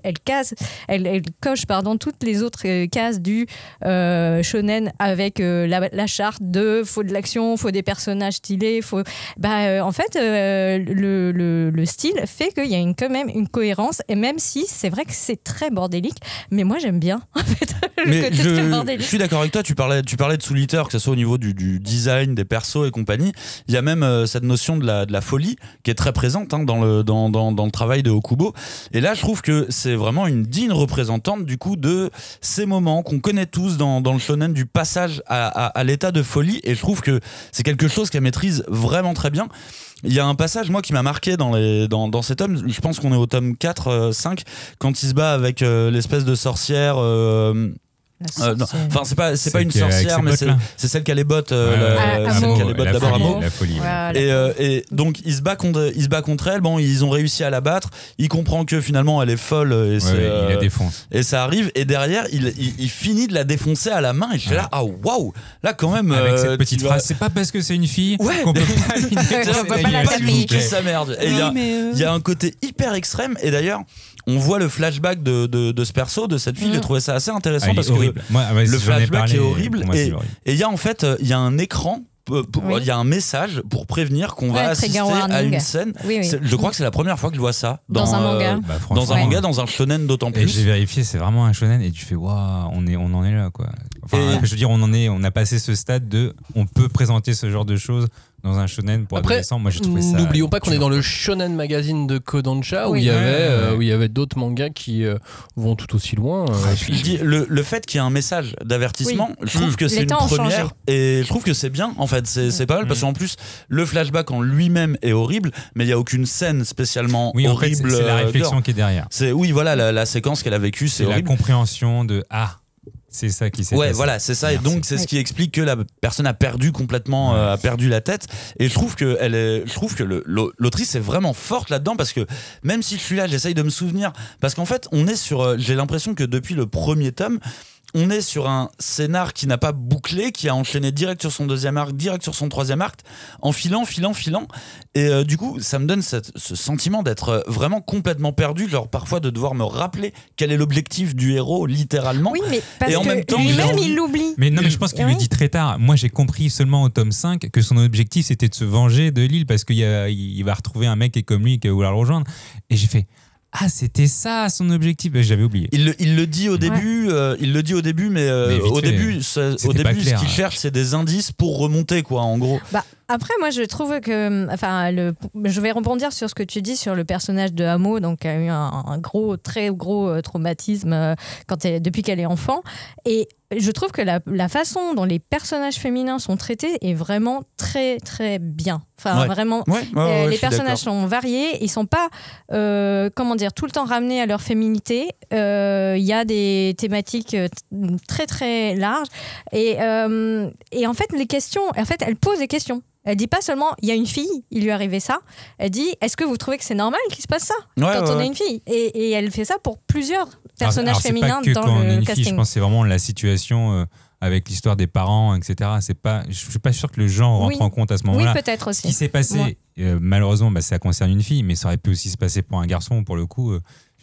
coche, toutes les autres cases du shonen avec la charte de faut de l'action, faut des personnages stylés, faut... en fait, le style fait qu'il y a quand même une cohérence, et même si c'est vrai que c'est très bordélique, mais moi, j'aime bien, en fait, le côté très bordélique. Je suis d'accord avec toi, tu parlais de Soul-Eater, que ce soit au niveau du design, des persos et compagnie. Il y a même cette notion de la folie qui est très présente dans le travail de Okubo, et là je trouve que c'est vraiment une digne représentante du coup de ces moments qu'on connaît tous dans le shonen, du passage à l'état de folie, et je trouve que c'est quelque chose qu'elle maîtrise vraiment très bien. Il y a un passage moi qui m'a marqué dans cet tome, je pense qu'on est au tome 4, 5, quand il se bat avec l'espèce de sorcière enfin c'est pas une sorcière, mais c'est celle qui a les bottes, celle qui a les bottes d'abord, Amo. La folie. Et donc il se bat contre elle. Bon, ils ont réussi à la battre. Il comprend que finalement elle est folle et il la défonce. Et ça arrive, et derrière il finit de la défoncer à la main, et je suis là, ah waouh, là quand même avec cette petite phrase, c'est pas parce que c'est une fille qu'on peut pas lui niquer sa merde. Et il y a un côté hyper extrême, et d'ailleurs on voit le flashback de ce perso, de cette fille. J'ai trouvé ça assez intéressant parce que le flashback est horrible, et il y a en fait il y a un écran, il y a un message pour prévenir qu'on va assister à une scène. Je crois que c'est la première fois que je vois ça dans un manga. Dans un manga, dans un shonen d'autant plus. Et j'ai vérifié, c'est vraiment un shonen, et tu fais waouh, on en est là quoi. Enfin, je veux dire, on a passé ce stade de on peut présenter ce genre de choses dans un shonen pour adolescents. Moi, j'ai trouvé ça. N'oublions pas qu'on est dans le Shonen Magazine de Kodansha, où il y avait d'autres mangas qui vont tout aussi loin. Je dis, le fait qu'il y ait un message d'avertissement, je trouve que c'est une première, et je trouve que c'est bien. En fait, c'est pas mal, parce qu'en plus le flashback en lui-même est horrible, mais il y a aucune scène spécialement horrible. En fait, c'est la réflexion qui est derrière. La séquence qu'elle a vécue, c'est horrible. La compréhension de c'est ça qui s'est passé. Voilà, c'est ça. Merci. Et donc c'est ce qui explique que la personne a perdu complètement, a perdu la tête. Et je trouve que l'autrice est vraiment forte là-dedans, parce que même si je suis là, j'essaye de me souvenir, parce qu'en fait on est sur, j'ai l'impression que depuis le premier tome, on est sur un scénar qui n'a pas bouclé, qui a enchaîné direct sur son deuxième arc, direct sur son troisième arc, en filant. Et du coup, ça me donne ce sentiment d'être vraiment complètement perdu, genre parfois de devoir me rappeler quel est l'objectif du héros, littéralement. Oui, mais parce et en que même temps, lui-même, il l'oublie. Mais non, mais je pense qu'il le dit très tard. Moi, j'ai compris seulement au tome 5 que son objectif, c'était de se venger de Lille parce qu'il va retrouver un mec qui est comme lui et qui va vouloir le rejoindre. Et j'ai fait... Ah, c'était ça son objectif. J'avais oublié. Il le dit au début, mais au début, ce qu'il cherche, c'est des indices pour remonter, quoi, en gros. Bah, après, moi, je trouve que, je vais rebondir sur ce que tu dis sur le personnage de Amo, donc qui a eu un très gros traumatisme depuis qu'elle est enfant, et je trouve que la façon dont les personnages féminins sont traités est vraiment très très bien. Vraiment, les personnages sont variés, ils sont pas, tout le temps ramenés à leur féminité. Il y a des thématiques très très larges, et en fait les questions, elle pose des questions. Elle dit pas seulement il y a une fille, il lui est arrivé ça. Elle dit est-ce que vous trouvez que c'est normal qu'il se passe ça quand on est une fille, et elle fait ça pour plusieurs personnages féminins dans le casting. Je pense que c'est vraiment la situation avec l'histoire des parents, etc. Je suis pas sûr que le genre rentre en compte à ce moment-là. Oui, peut-être aussi. Ce qui s'est passé, malheureusement, ça concerne une fille, mais ça aurait pu aussi se passer pour un garçon. Pour le coup,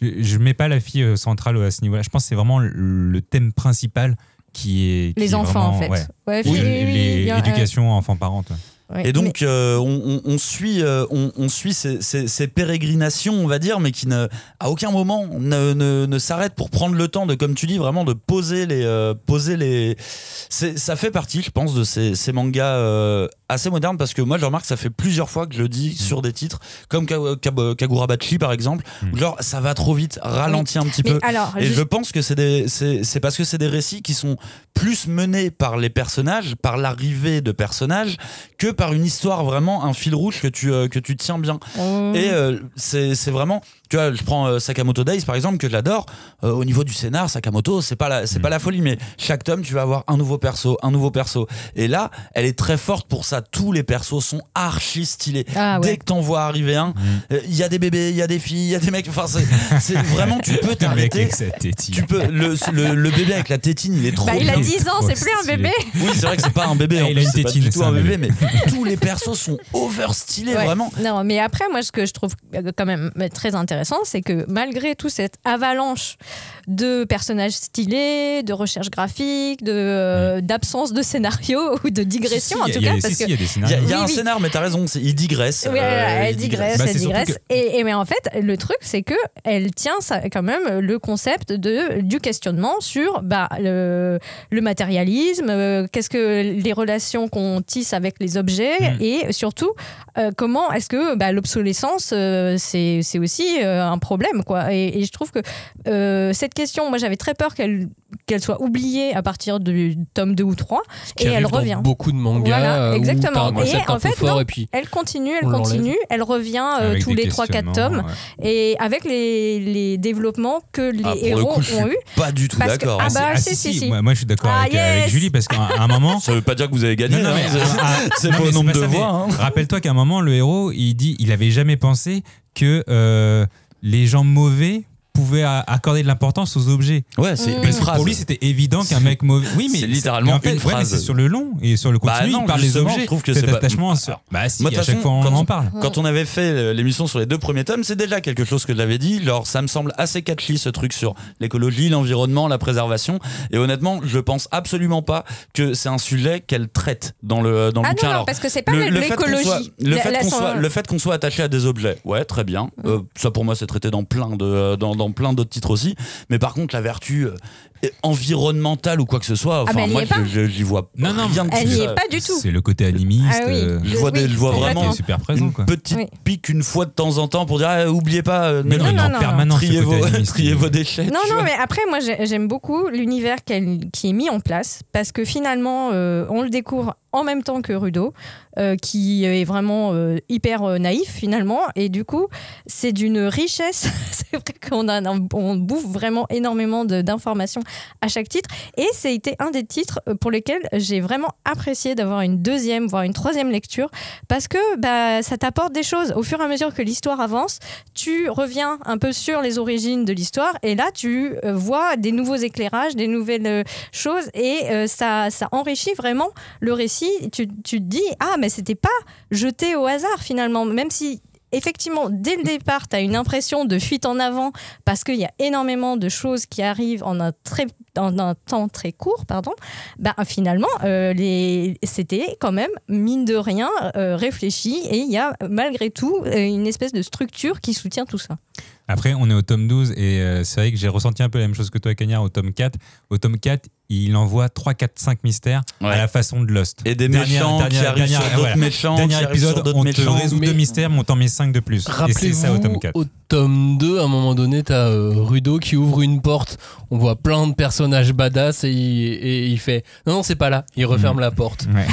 je mets pas la fille centrale à ce niveau-là. Je pense que c'est vraiment le thème principal qui est les enfants, vraiment, en fait. Oui, l'éducation enfant-parent. Ouais. Et donc on suit ces pérégrinations, on va dire, mais qui à aucun moment ne s'arrêtent pour prendre le temps de, comme tu dis, vraiment de poser les. Ça fait partie, je pense, de ces mangas assez modernes, parce que moi je remarque que ça fait plusieurs fois que je le dis sur des titres comme Kagurabachi par exemple, où genre ça va trop vite, ralentit un petit peu. Alors, je pense que c'est parce que c'est des récits qui sont plus menés par les personnages, par l'arrivée de personnages, que par une histoire, vraiment un fil rouge que tu tiens bien. Et c'est vraiment, tu vois, je prends Sakamoto Days par exemple, que j'adore. Au niveau du scénar, Sakamoto, c'est pas la folie, mais chaque tome tu vas avoir un nouveau perso, et là elle est très forte pour ça. Tous les persos sont archi stylés. Dès que t'en vois arriver un, il y a des bébés, il y a des filles, il y a des mecs, enfin c'est vraiment, tu peux t'arrêter. Tu peux, le bébé avec la tétine, il est trop il a 10 ans, c'est plus un bébé. Oui, c'est vrai que c'est pas un bébé, il a une tétine, c'est pas du tout un bébé, mais tous les persos sont over stylés, vraiment. Non, mais après, moi, ce que je trouve quand même très intéressant, c'est que malgré toute cette avalanche de personnages stylés, de recherche graphique, d'absence de scénario ou de digression, en tout cas, parce que il y a un scénar, mais t'as raison, il digresse. Oui, elle digresse. Mais en fait, le truc, c'est que elle tient quand même le concept du questionnement sur le matérialisme, qu'est-ce que les relations qu'on tisse avec les objets, et surtout comment est-ce que l'obsolescence c'est aussi un problème, quoi. Et je trouve que cette question, moi j'avais très peur qu'elle soit oubliée à partir du tome 2 ou 3, et elle revient dans beaucoup de mangas, voilà, exactement. Et en fait non, et puis elle continue, elle revient tous les 3-4 tomes, et avec les développement que les héros ont eu. Pas du tout d'accord. Si. Moi je suis d'accord avec Julie, parce qu'à un moment, ça veut pas dire que vous avez gagné, c'est pas au nombre de voix. Rappelle-toi qu'à un moment, le héros, il avait jamais pensé que les gens mauvais pouvaient accorder de l'importance aux objets. Ouais, c'est une phrase. Pour lui, c'était évident qu'un mec mauvais. Oui, mais c'est littéralement en fait, une phrase. Mais c'est sur le long et sur le continu, il parle des objets. Je trouve que c'est attachement. Moi, à chaque fois, on en parle. Quand on avait fait l'émission sur les 2 premiers tomes, c'est déjà quelque chose que je l'avais dit. Alors, ça me semble assez catchy, ce truc sur l'écologie, l'environnement, la préservation. Et honnêtement, je pense absolument pas que c'est un sujet qu'elle traite dans le bouquin. Non, parce que c'est pas l'écologie. Le fait qu'on soit attaché à des objets, ouais, très bien. Ça, pour moi, c'est traité dans plein d'autres titres aussi, mais par contre la vertu environnementale ou quoi que ce soit, moi j'y vois rien de tout. Elle n'y est pas du tout. C'est le côté animiste. Je vois vraiment super présent, une petite pique une fois de temps en temps pour dire oubliez pas, triez vos déchets. Non, mais après moi j'aime beaucoup l'univers qui est mis en place, parce que finalement on le découvre en même temps que Rudo, qui est vraiment hyper naïf finalement, et du coup c'est d'une richesse. C'est vrai qu'on bouffe vraiment énormément d'informations à chaque titre. Et c'était un des titres pour lesquels j'ai vraiment apprécié d'avoir une deuxième, voire une troisième lecture, parce que ça t'apporte des choses. Au fur et à mesure que l'histoire avance, tu reviens un peu sur les origines de l'histoire, et là tu vois des nouveaux éclairages, des nouvelles choses, et ça enrichit vraiment le récit. Tu te dis, mais c'était pas jeté au hasard finalement, même si effectivement, dès le départ, tu as une impression de fuite en avant parce qu'il y a énormément de choses qui arrivent en un temps très court. Finalement, c'était quand même, mine de rien, réfléchi, et il y a malgré tout une espèce de structure qui soutient tout ça. Après, on est au tome 12 et c'est vrai que j'ai ressenti un peu la même chose que toi, Cagnard, au tome 4. Au tome 4, il envoie 3, 4, 5 mystères à la façon de Lost. Et des méchants qui arrivent sur d'autres méchants. Dernier épisode, on te résout 2 mystères, mais on t'en met 5 de plus. Et c'est ça au tome 4. Au tome 2, à un moment donné, t'as Rudo qui ouvre une porte. On voit plein de personnages badass et il fait non, c'est pas là. Il referme la porte. Ouais.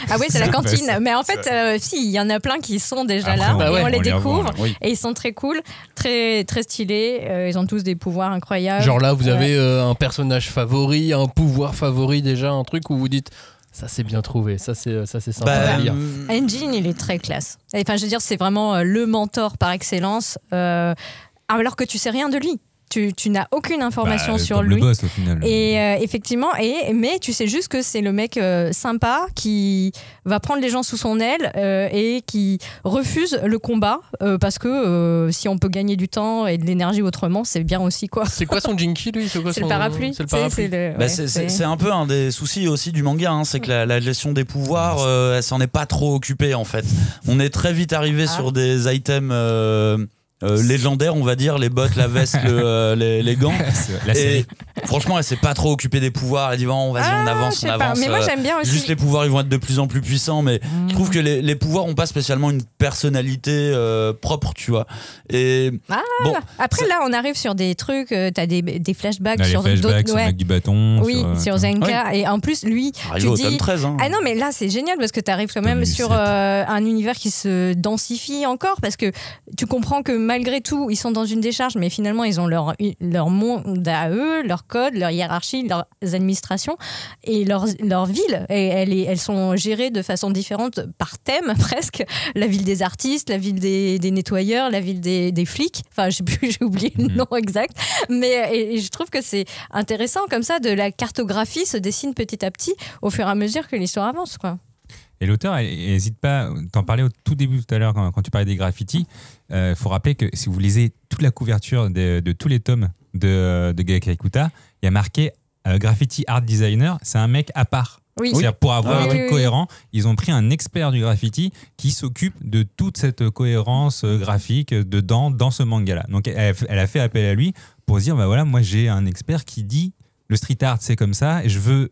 Ah oui, c'est la cantine. Mais en fait, si, il y en a plein qui sont déjà là. Et on les découvre. Et ils sont très cool, très, très stylés. Ils ont tous des pouvoirs incroyables. Genre là, vous avez un personnage favori, un pouvoir favori, déjà, un truc où vous dites ça c'est bien trouvé, ça c'est sympa à lire. Engine, il est très classe. Enfin, je veux dire, c'est vraiment le mentor par excellence, alors que tu sais rien de lui. Tu n'as aucune information sur lui. Le boss, au final. Et effectivement, mais tu sais juste que c'est le mec sympa qui va prendre les gens sous son aile et qui refuse le combat parce que si on peut gagner du temps et de l'énergie autrement, c'est bien aussi, quoi. C'est quoi son jinky, lui? C'est le parapluie. C'est le parapluie. C'est un peu un des soucis aussi du manga, hein, c'est que la gestion des pouvoirs, elle s'en est pas trop occupée en fait. On est très vite arrivé sur des items légendaires, on va dire, les bottes, la veste, les gants. Et franchement, elle s'est pas trop occupée des pouvoirs. Elle dit bon, vas-y, on avance. Mais moi, j'aime bien aussi. Juste les pouvoirs, ils vont être de plus en plus puissants, mais je trouve que les pouvoirs ont pas spécialement une personnalité propre, tu vois. Et après, là, on arrive sur des trucs. T'as des flashbacks sur d'autres. Sur le mec du bâton. Oui, sur Zenka. Et en plus, lui, tu au dis. tome 13, hein. Ah non, mais là, c'est génial parce que t'arrives quand même sur un univers qui se densifie encore, parce que tu comprends que malgré tout, ils sont dans une décharge, mais finalement, ils ont leur monde à eux, leur code, leur hiérarchie, leurs administrations et leur ville. Et elles sont gérées de façon différente par thème, presque. La ville des artistes, la ville des nettoyeurs, la ville des flics. Enfin, j'ai oublié le nom exact. Mais et je trouve que c'est intéressant, comme ça, de la cartographie se dessine petit à petit au fur et à mesure que l'histoire avance, quoi. Et l'auteur, n'hésite pas, t'en parlais au tout début tout à l'heure quand tu parlais des graffitis, faut rappeler que si vous lisez toute la couverture de tous les tomes de Gakkai Kuta, il y a marqué graffiti art designer, c'est un mec à part. Oui. C'est-à-dire pour avoir un truc cohérent, ils ont pris un expert du graffiti qui s'occupe de toute cette cohérence graphique dans ce manga-là. Donc elle a fait appel à lui pour se dire, bah voilà, moi j'ai un expert qui dit le street art c'est comme ça et je veux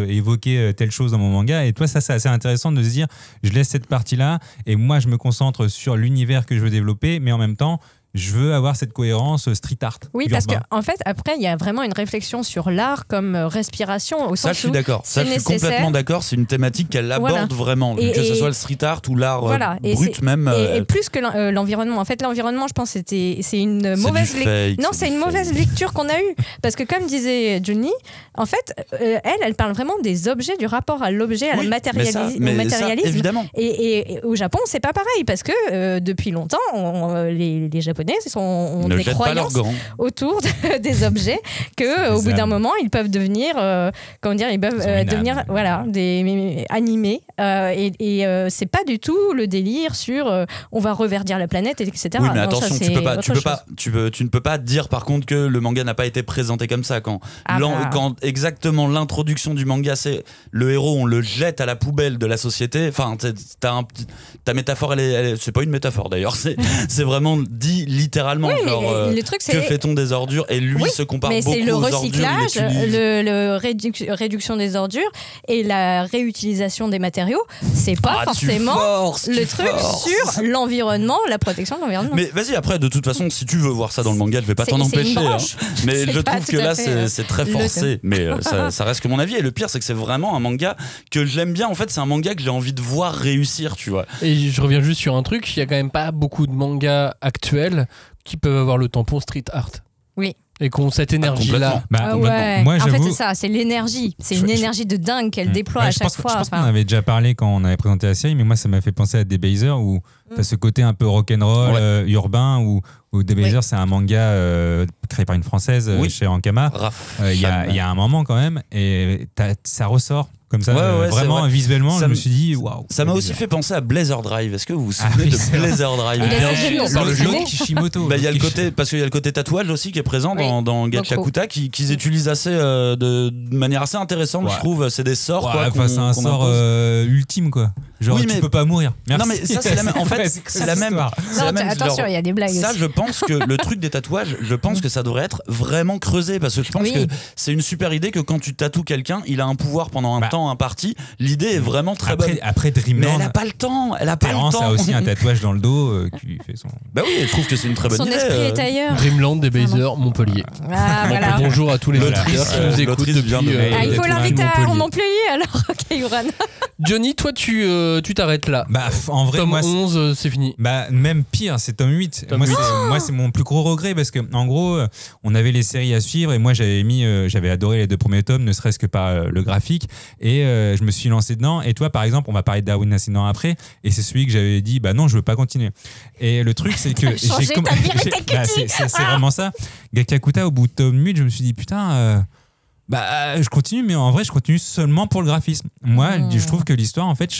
évoquer telle chose dans mon manga, et toi ça c'est assez intéressant de se dire je laisse cette partie là et moi je me concentre sur l'univers que je veux développer, mais en même temps je veux avoir cette cohérence street art. Oui, parce qu'en fait, après, il y a vraiment une réflexion sur l'art comme respiration. Au sens ça, je suis d'accord. Ça, je suis complètement d'accord. C'est une thématique qu'elle aborde vraiment, que ce soit le street art ou l'art brut même. Et plus que l'environnement. En fait, l'environnement, je pense, c'est une mauvaise lecture. Non, c'est une mauvaise lecture qu'on a eue. Parce que, comme disait Johnny, en fait, elle parle vraiment des objets, du rapport à l'objet, au matérialisme. Ça, évidemment. Et au Japon, c'est pas pareil. Parce que depuis longtemps, les Japonais ont des croyances autour des objets que au bout d'un moment ils peuvent devenir devenir des animés et c'est pas du tout le délire sur on va reverdir la planète, etc. Oui, mais attention, tu ne peux pas dire par contre que le manga n'a pas été présenté comme ça quand exactement l'introduction du manga c'est le héros, on le jette à la poubelle de la société. Enfin, ta métaphore c'est pas une métaphore d'ailleurs, c'est vraiment dit littéralement, le truc, que fait-on des ordures, et lui se compare beaucoup aux ordures. Mais c'est le recyclage, réduction des ordures et la réutilisation des matériaux, c'est pas forcément le truc sur l'environnement, la protection de l'environnement. Mais vas-y, après, de toute façon, si tu veux voir ça dans le manga, je vais pas t'en empêcher. Mais je trouve que là, c'est très forcé. Mais ça reste que mon avis. Et le pire, c'est que c'est vraiment un manga que j'aime bien. En fait, c'est un manga que j'ai envie de voir réussir, tu vois. Et je reviens juste sur un truc, il y a quand même pas beaucoup de mangas actuels qui peuvent avoir le tampon street art. Oui. Et qu'on cette énergie-là. Moi, en fait, c'est ça, c'est l'énergie. C'est une énergie de dingue qu'elle déploie à chaque fois. Je pense qu'on avait déjà parlé quand on avait présenté la série, mais moi, ça m'a fait penser à Debaser où t'as ce côté un peu rock'n'roll, urbain, où Debaser, c'est un manga créé par une Française chez Ankama. Il y a un moment quand même, et ça ressort. Comme ça, vraiment visuellement, je me suis dit waouh. Ça m'a aussi fait penser à Blazer Drive. Est-ce que vous vous souvenez de Blazer Drive? Le Kishimoto. Il y a le côté, parce qu'il y a le côté tatouage aussi qui est présent dans Gachakuta, qu'ils utilisent assez de manière assez intéressante, je trouve. C'est des sorts. C'est un sort ultime, quoi. Genre, tu peux pas mourir. Merci. Non, mais ça, c'est la même. En fait, c'est la même. Attention, il y a des blagues. Ça, je pense que le truc des tatouages, je pense que ça devrait être vraiment creusé, parce que je pense que c'est une super idée que quand tu tatoues quelqu'un, il a un pouvoir pendant un temps imparti. L'idée est vraiment très bonne. Après Dreamland, mais elle a pas le temps. Terrence a aussi un tatouage dans le dos qui lui fait son. Bah oui, je trouve que c'est une très bonne idée. Son esprit est ailleurs. Dreamland, Debaser, Montpellier. Voilà. Bonjour à tous les auditeurs qui nous écoutent depuis. Il faut l'inviter à Montpellier alors, Kayurana. Johnny, toi, tu t'arrêtes là. En vrai, tome 11, c'est fini. Même pire, c'est tome 8. Moi, c'est mon plus gros regret parce que, en gros, on avait les séries à suivre et moi, j'avais adoré les 2 premiers tomes, ne serait-ce que par le graphique. Et je me suis lancé dedans. Et toi, par exemple, on va parler de Darwin Ascendant après. Et c'est celui que j'avais dit, non, je veux pas continuer. Et le truc, c'est que c'est vraiment ça. Gachakuta, au bout de tome 8, je me suis dit, putain. Je continue, mais en vrai, je continue seulement pour le graphisme. Moi, je trouve que l'histoire, en fait,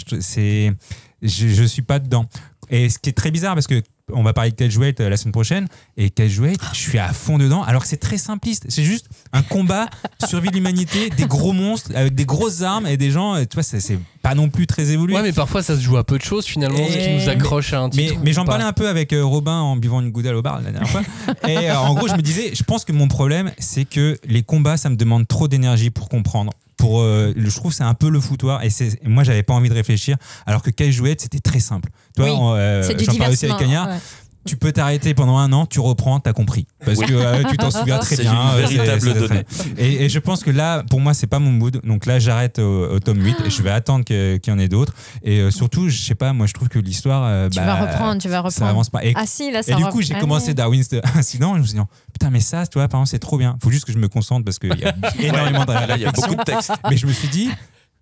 je suis pas dedans. Et ce qui est très bizarre, parce que on va parler de Cage Weight la semaine prochaine, et Cage Weight, je suis à fond dedans, alors que c'est très simpliste. C'est juste un combat, survie de l'humanité, des gros monstres avec des grosses armes et des gens, tu vois, c'est pas non plus très évolué. Ouais, mais parfois ça se joue à peu de choses finalement, ce qui nous accroche à un titre. Mais j'en parlais un peu avec Robin en buvant une goudelle au bar la dernière fois. Et en gros, je me disais, je pense que mon problème, c'est que les combats, ça me demande trop d'énergie pour comprendre. Je trouve que c'est un peu le foutoir et moi j'avais pas envie de réfléchir, alors que Cage Weight c'était très simple. Toi, j'en parlais aussi avec Cagnard. Tu peux t'arrêter pendant 1 an, tu reprends, t'as compris. Parce que tu t'en souviens très bien. C'est une véritable donnée. Et je pense que là, pour moi, c'est pas mon mood. Donc là, j'arrête au tome 8 et je vais attendre qu'il y en ait d'autres. Et surtout, je sais pas, moi, je trouve que l'histoire. Tu vas reprendre. Ça avance pas. Et du coup, j'ai commencé Darwin's Incident et je me suis dit, putain, mais ça, toi, par exemple, c'est trop bien. Faut juste que je me concentre parce qu'il y a énormément de réflexion. Il y a beaucoup de textes. Mais je me suis dit,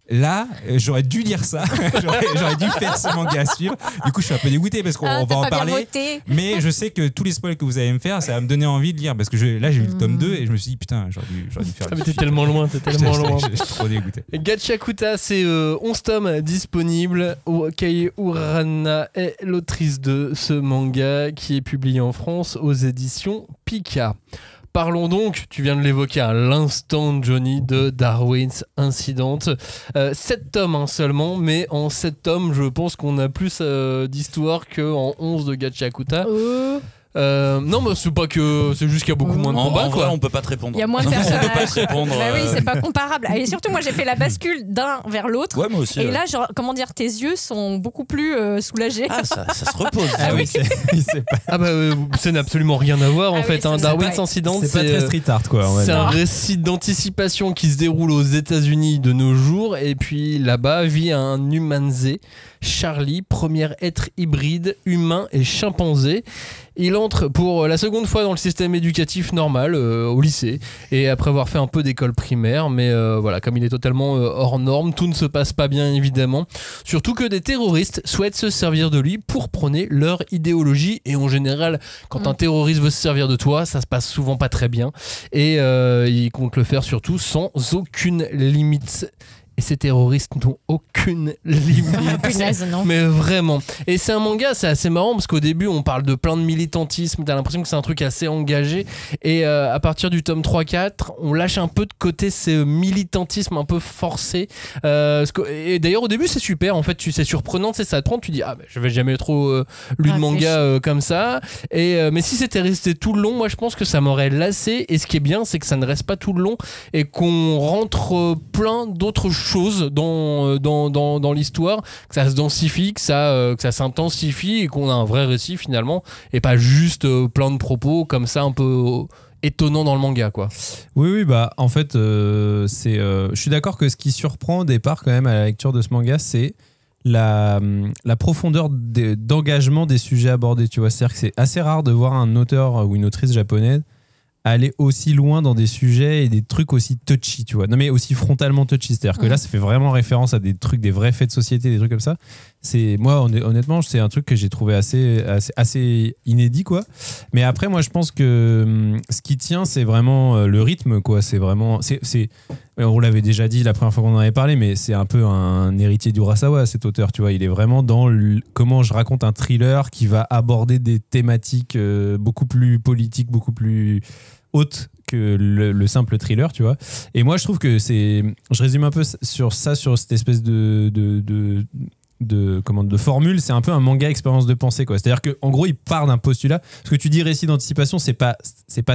là, j'aurais dû lire ça. j'aurais dû faire ce manga à suivre. Du coup, je suis un peu dégoûté parce qu'on va en parler. Mais je sais que tous les spoils que vous allez me faire, ça va me donner envie de lire. Parce que là, j'ai lu le tome 2 et je me suis dit, putain, j'aurais dû faire. Mais t'es tellement loin, Je suis trop dégoûté. Gachakuta, c'est 11 tomes disponibles. Kei Urana est l'autrice de ce manga qui est publié en France aux éditions Pika. Parlons donc, tu viens de l'évoquer à l'instant, Johnny, de Darwin's Incident. 7 tomes seulement, mais en 7 tomes, je pense qu'on a plus d'histoire qu'en 11 de Gachakuta. Non, mais c'est pas que. C'est juste qu'il y a beaucoup moins de combats. En vrai, on peut pas te répondre. Il y a moins de personnages. On peut pas te répondre. Bah oui, c'est pas comparable. Et surtout, moi, j'ai fait la bascule d'un vers l'autre. Ouais, moi aussi. Et là, genre, comment dire, tes yeux sont beaucoup plus soulagés. Ah, ça se repose. Ah oui, ça n'a absolument rien à voir en fait. Darwin's Incident, c'est pas très street art quoi. C'est un récit d'anticipation qui se déroule aux États-Unis de nos jours. Et puis là-bas vit un humanzé, Charlie, premier être hybride humain et chimpanzé. Il entre pour la seconde fois dans le système éducatif normal au lycée, et après avoir fait un peu d'école primaire, mais voilà, comme il est totalement hors norme, tout ne se passe pas bien évidemment, surtout que des terroristes souhaitent se servir de lui pour prôner leur idéologie, et en général quand un terroriste veut se servir de toi, ça se passe souvent pas très bien, et il compte le faire surtout sans aucune limite. Et ces terroristes n'ont aucune limite. Mais vraiment. Et c'est un manga, c'est assez marrant parce qu'au début, on parle de plein de militantisme. T'as l'impression que c'est un truc assez engagé. Et à partir du tome 3-4, on lâche un peu de côté ce militantisme un peu forcé. Et d'ailleurs, au début, c'est super. En fait, c'est surprenant. Ça te prend. Tu dis, je vais jamais trop lu de manga comme ça. Mais si c'était resté tout le long, moi, je pense que ça m'aurait lassé. Et ce qui est bien, c'est que ça ne reste pas tout le long et qu'on rentre plein d'autres choses dans l'histoire, que ça se densifie, que ça s'intensifie et qu'on a un vrai récit finalement et pas juste plein de propos comme ça un peu étonnant dans le manga quoi. Oui bah en fait je suis d'accord que ce qui surprend au départ quand même à la lecture de ce manga, c'est la profondeur d'engagement des sujets abordés, tu vois. C'est-à-dire que c'est assez rare de voir un auteur ou une autrice japonaise aller aussi loin dans des sujets et des trucs aussi touchy, tu vois. Non, mais aussi frontalement touchy. C'est-à-dire que là, ça fait vraiment référence à des trucs, des vrais faits de société, des trucs comme ça. Moi, honnêtement, c'est un truc que j'ai trouvé assez inédit, quoi. Mais après, moi, je pense que ce qui tient, c'est vraiment le rythme, quoi. C'est vraiment... on l'avait déjà dit la première fois qu'on en avait parlé, mais c'est un peu un héritier d'Urasawa, cet auteur, tu vois. Il est vraiment dans comment je raconte un thriller qui va aborder des thématiques beaucoup plus politiques, beaucoup plus hautes que le simple thriller, tu vois. Et moi, je trouve que je résume un peu sur cette espèce de formule, c'est un peu un manga expérience de pensée, quoi. C'est-à-dire qu'en gros, il part d'un postulat. Ce que tu dis récit d'anticipation, c'est pas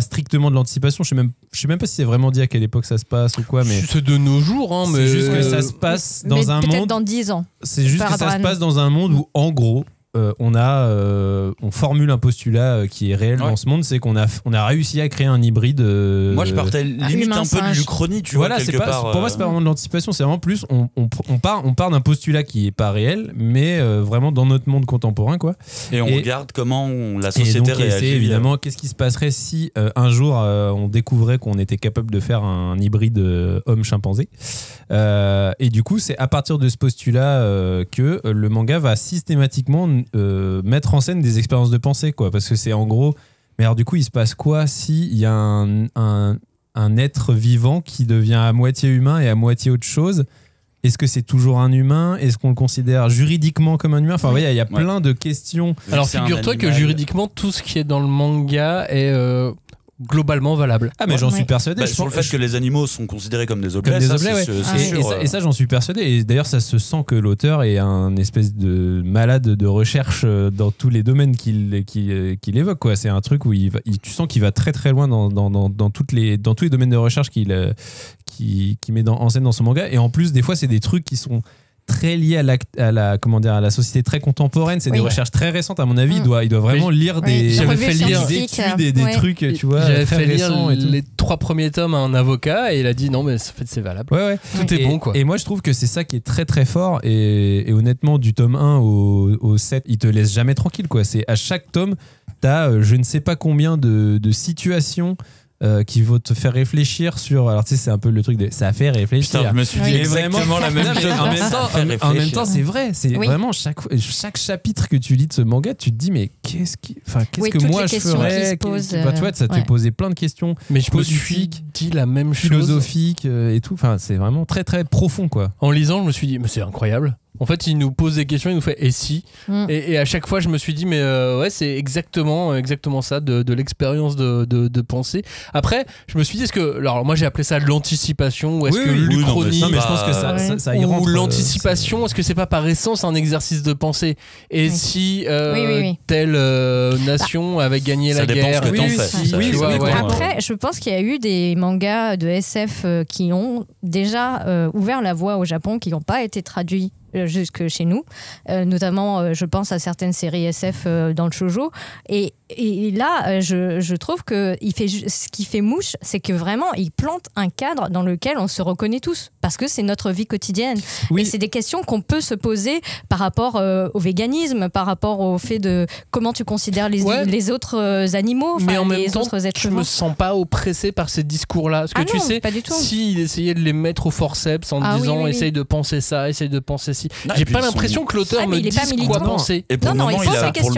strictement de l'anticipation. Je sais même pas si c'est vraiment dit à quelle époque ça se passe ou quoi, mais c'est de nos jours, hein, mais c'est juste que ça se passe dans un monde. Peut-être dans 10 ans. C'est juste que ça se passe dans un monde où, en gros, on formule un postulat qui est réel dans ce monde, c'est qu'on a réussi à créer un hybride. Moi, je partais limite un peu de l'Uchronie, tu vois, quelque part. Pour moi, c'est pas vraiment de l'anticipation, c'est vraiment plus on part d'un postulat qui est pas réel, mais vraiment dans notre monde contemporain, quoi. Et on regarde comment la société réagit. Évidemment, qu'est-ce qui se passerait si un jour on découvrait qu'on était capable de faire un hybride homme-chimpanzé. Et du coup, c'est à partir de ce postulat que le manga va systématiquement mettre en scène des expériences de pensée, quoi, parce que c'est en gros, mais alors du coup il se passe quoi s'il y a un être vivant qui devient à moitié humain et à moitié autre chose? Est-ce que c'est toujours un humain? Est-ce qu'on le considère juridiquement comme un humain? Enfin, il y a plein de questions. Alors figure-toi que juridiquement tout ce qui est dans le manga est globalement valable. Ah, mais j'en suis persuadé. Sur le fait que les animaux sont considérés comme des objets, c'est sûr. Et ça, j'en suis persuadé. Et d'ailleurs, ça se sent que l'auteur est un espèce de malade de recherche dans tous les domaines qu'il évoque, quoi. C'est un truc où tu sens qu'il va très très loin dans tous les domaines de recherche qu'il met en scène dans son manga. Et en plus, des fois, c'est des trucs qui sont très lié à la société très contemporaine. C'est des recherches très récentes, à mon avis. Il doit vraiment lire j'avais fait lire des trucs, tu vois. J'avais fait lire les 3 premiers tomes à un avocat et il a dit non, mais en fait, c'est valable. Tout est bon, quoi. Et moi, je trouve que c'est ça qui est très très fort. Et honnêtement, du tome 1 au 7, il te laisse jamais tranquille, quoi. C'est à chaque tome, t'as je ne sais pas combien de situations qui vont te faire réfléchir sur. Alors, tu sais, c'est un peu le truc de. Ça fait réfléchir. Putain, je me suis dit exactement la même chose. En même temps, c'est vrai. C'est vraiment chaque chapitre que tu lis de ce manga, tu te dis, mais qu'est-ce que moi je ferais? Tu vois, ça te fait poser plein de questions. Mais je me suis dit la même chose. Philosophique et tout. Enfin, c'est vraiment très, très profond, quoi. En lisant, je me suis dit, mais c'est incroyable. En fait, il nous pose des questions, il nous fait et si et à chaque fois, je me suis dit, mais c'est exactement ça, de l'expérience de pensée. Après, je me suis dit, alors moi j'ai appelé ça de l'anticipation, ou est-ce que l'Uchronie, mais je pense que ça y rentre. Ou l'anticipation, est-ce que c'est pas par essence un exercice de pensée? Et si telle nation avait gagné la guerre? Ça dépend ce que t'en fais. Après, je pense qu'il y a eu des mangas de SF qui ont déjà ouvert la voie au Japon, qui n'ont pas été traduits jusque chez nous, notamment je pense à certaines séries SF dans le shoujo, et là je trouve que ce qui fait mouche, c'est que vraiment il plante un cadre dans lequel on se reconnaît tous, parce que c'est notre vie quotidienne, et c'est des questions qu'on peut se poser par rapport au véganisme, par rapport au fait de comment tu considères les autres animaux, mais en même temps autres êtres je me sens pas oppressé par ces discours là, parce que tu sais, s'il essayait de les mettre au forceps en disant essaye de penser ça, essaye de penser ci. J'ai pas l'impression que l'auteur me dise quoi penser. Et pour le